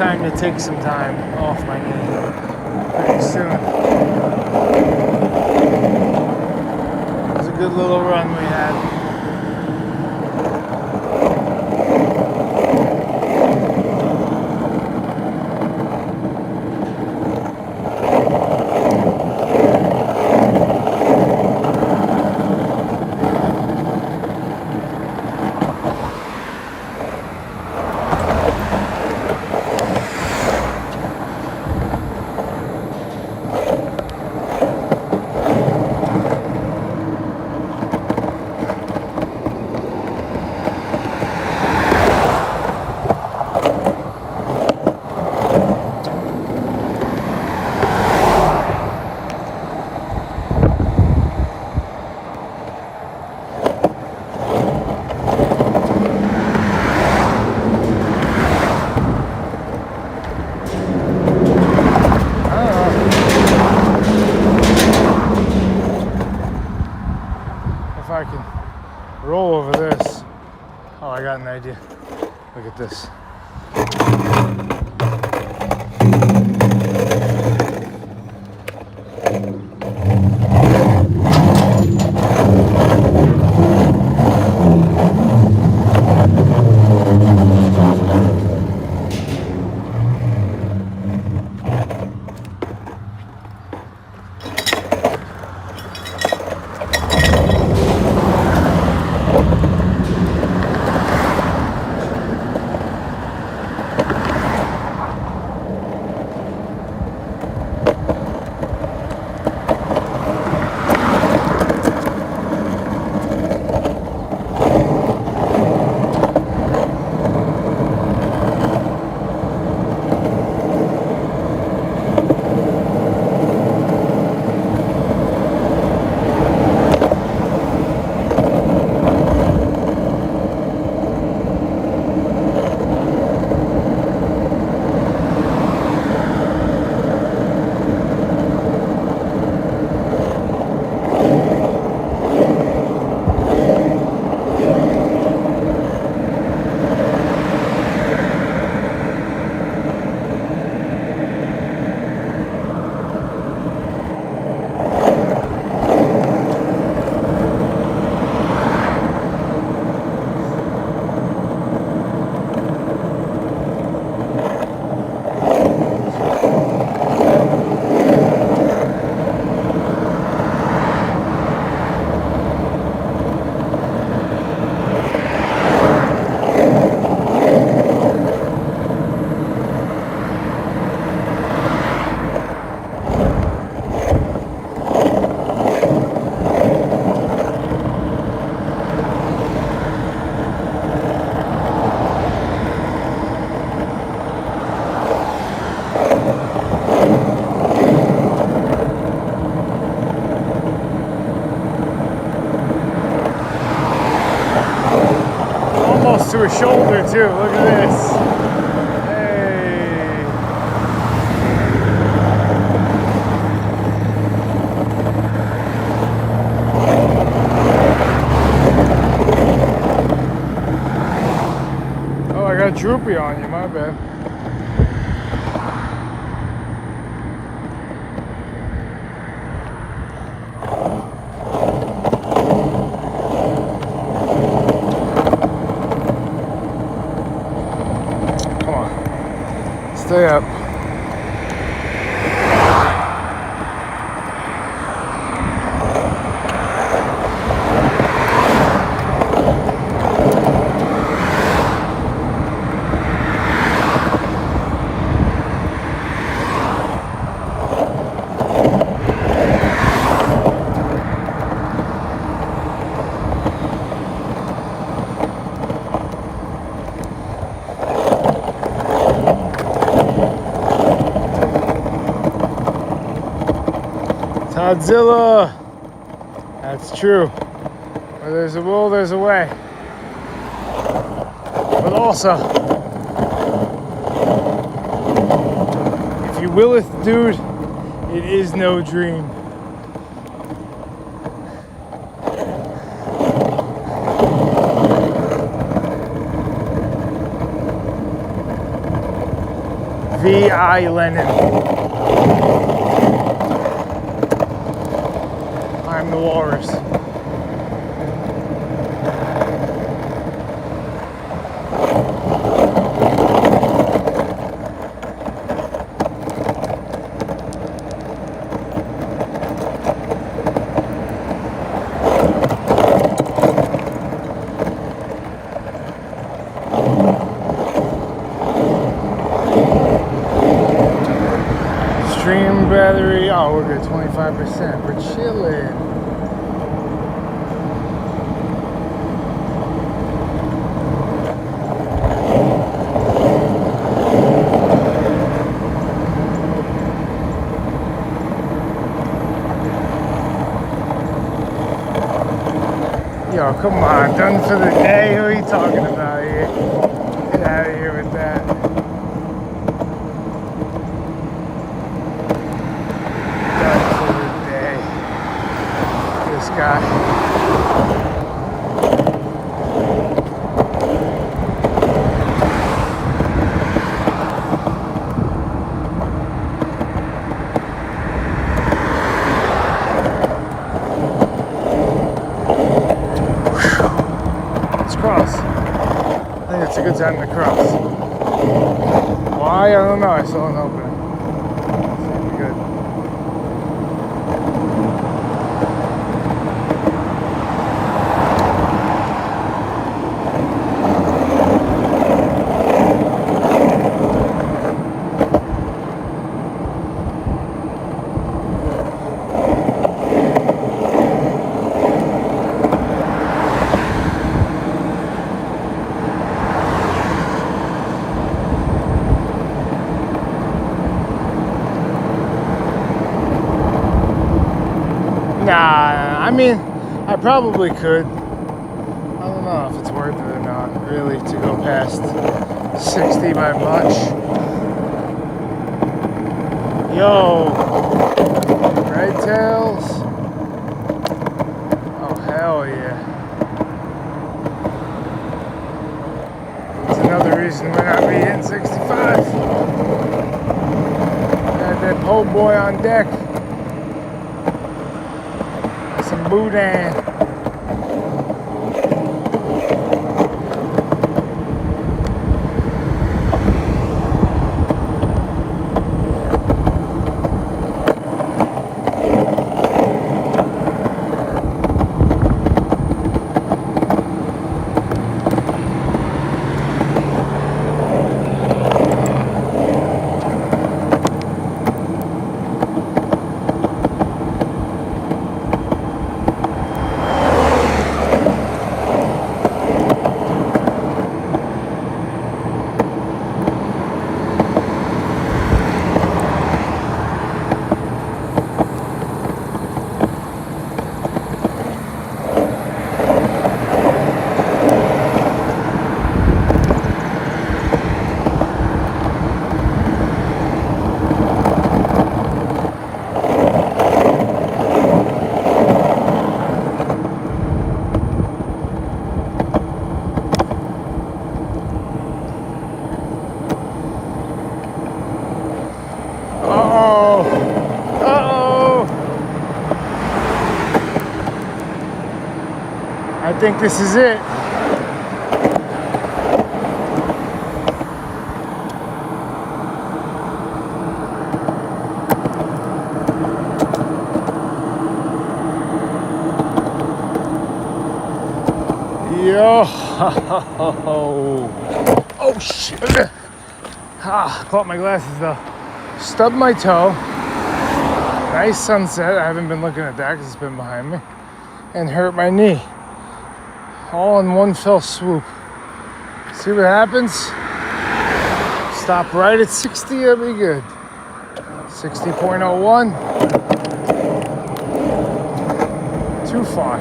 time to take some time off my knee pretty soon. It was a good little run we had. I can roll over this. Oh, I got an idea. Look at this. To a shoulder too. Look at this. Hey. Oh, I got droopy on you. My bad. Stay up. Godzilla. That's true. Where there's a will, there's a way. But also, if you willeth, dude, it is no dream. V.I. Lenin. I'm the walrus. Stream battery, oh, we're good, 25%. We're chilling. Yo, come on, done for the day? Who are you talking about here? Get out of here with that. Done for the day. This guy. Cross. I think it's a good time to cross. Why? I don't know. I saw an opening. Seemed good. Nah, I mean, I probably could. I don't know if it's worth it or not, really, to go past 60 by much. Yo, red tails. Oh, hell yeah. That's another reason we're not hitting 65. Got that pole boy on deck. Some boudin. I think this is it. Yo. Oh shit. Ah, caught my glasses though. Stubbed my toe. Nice sunset. I haven't been looking at that because it's been behind me. And hurt my knee. All in one fell swoop. See what happens? Stop right at 60, it'll be good. 60.01. Too far.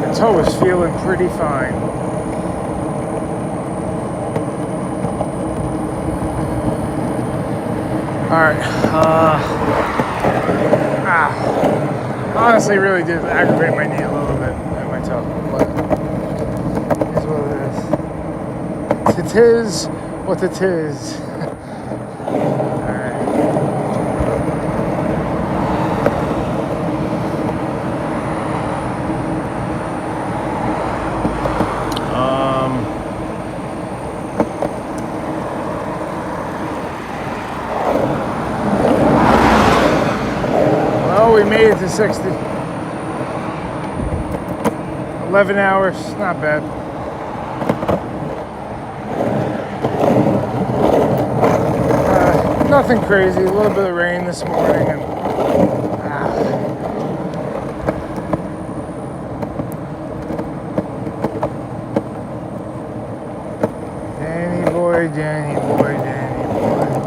The toe is feeling pretty fine. All right, Honestly, really did aggravate my knee a little bit and my toe, but it's what it is. It is what it is. Alright. Well, we made it to 60. 11 hours, not bad. Nothing crazy, a little bit of rain this morning and Danny boy, Danny boy, Danny boy.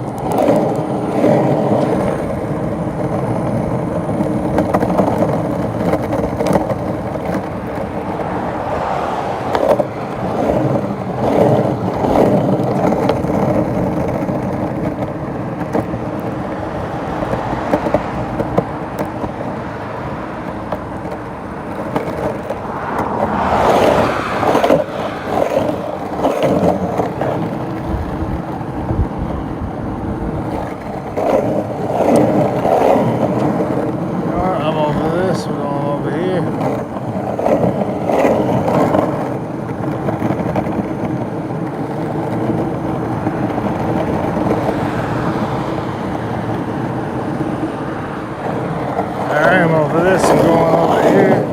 I'm over this, we're going over here. Alright, I'm over this, I'm going over here.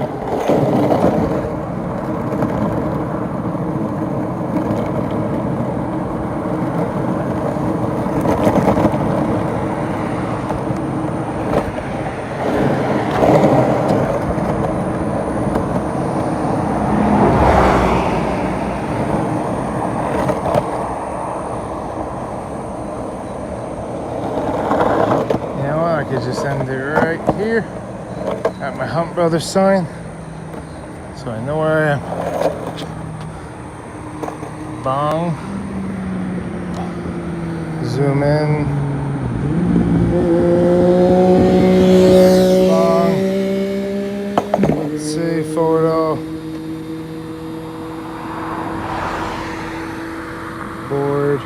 You know what, I could just end it right here at my Hunt Brothers sign, so I know where I am. Bong. Zoom in. Bong. Let's see, photo. Board.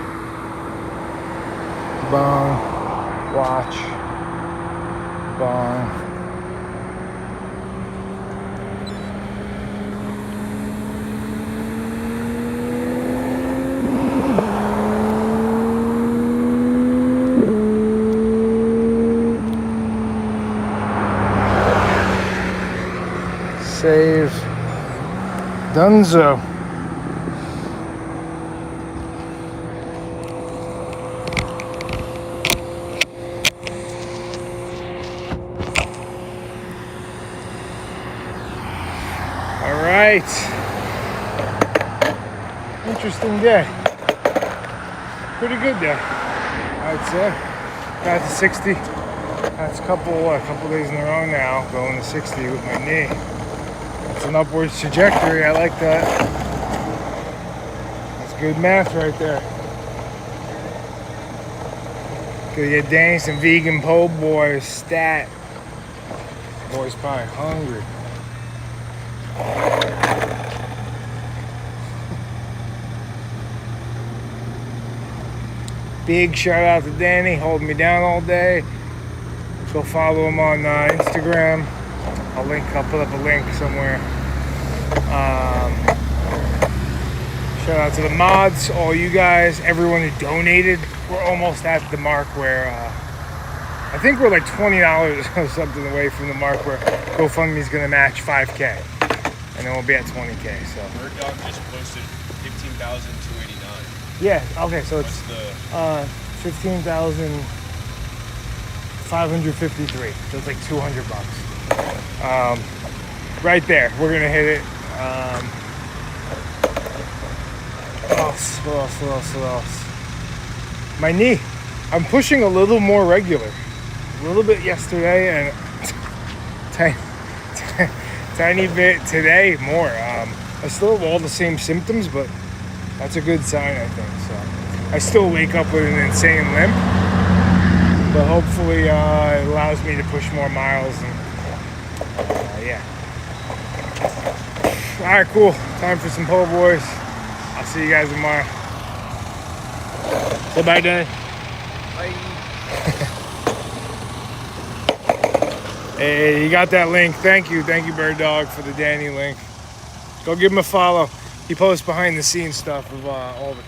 Bong. Watch. Bong. Save. Dunzo. All right. Interesting day. Pretty good day, I'd say. Got to 60. That's a couple days in a row now, going to 60 with my knee. It's an upwards trajectory. I like that. That's good math right there. Gonna get Danny some vegan po' boy stat. Boy's probably hungry. Big shout out to Danny, holding me down all day. Go follow him on Instagram. I'll put up a link somewhere. Shout out to the mods, all you guys, everyone who donated. We're almost at the mark where I think we're like $20 or something away from the mark where GoFundMe's gonna match 5K, and then we'll be at 20K. So. Bird Dog just posted 15,289. Yeah. Okay. So it's What's the 15,553. So it's like $200. Right there, we're gonna hit it. What else? My knee. I'm pushing a little more regular. A little bit yesterday and tiny bit today more. I still have all the same symptoms, but that's a good sign, I think. So I still wake up with an insane limp, but hopefully it allows me to push more miles and Yeah. All right, cool. Time for some po' boys. I'll see you guys tomorrow. Say bye, Danny. Bye. Hey, you got that link. Thank you, Bird Dog, for the Danny link. Go give him a follow. He posts behind the scenes stuff of all the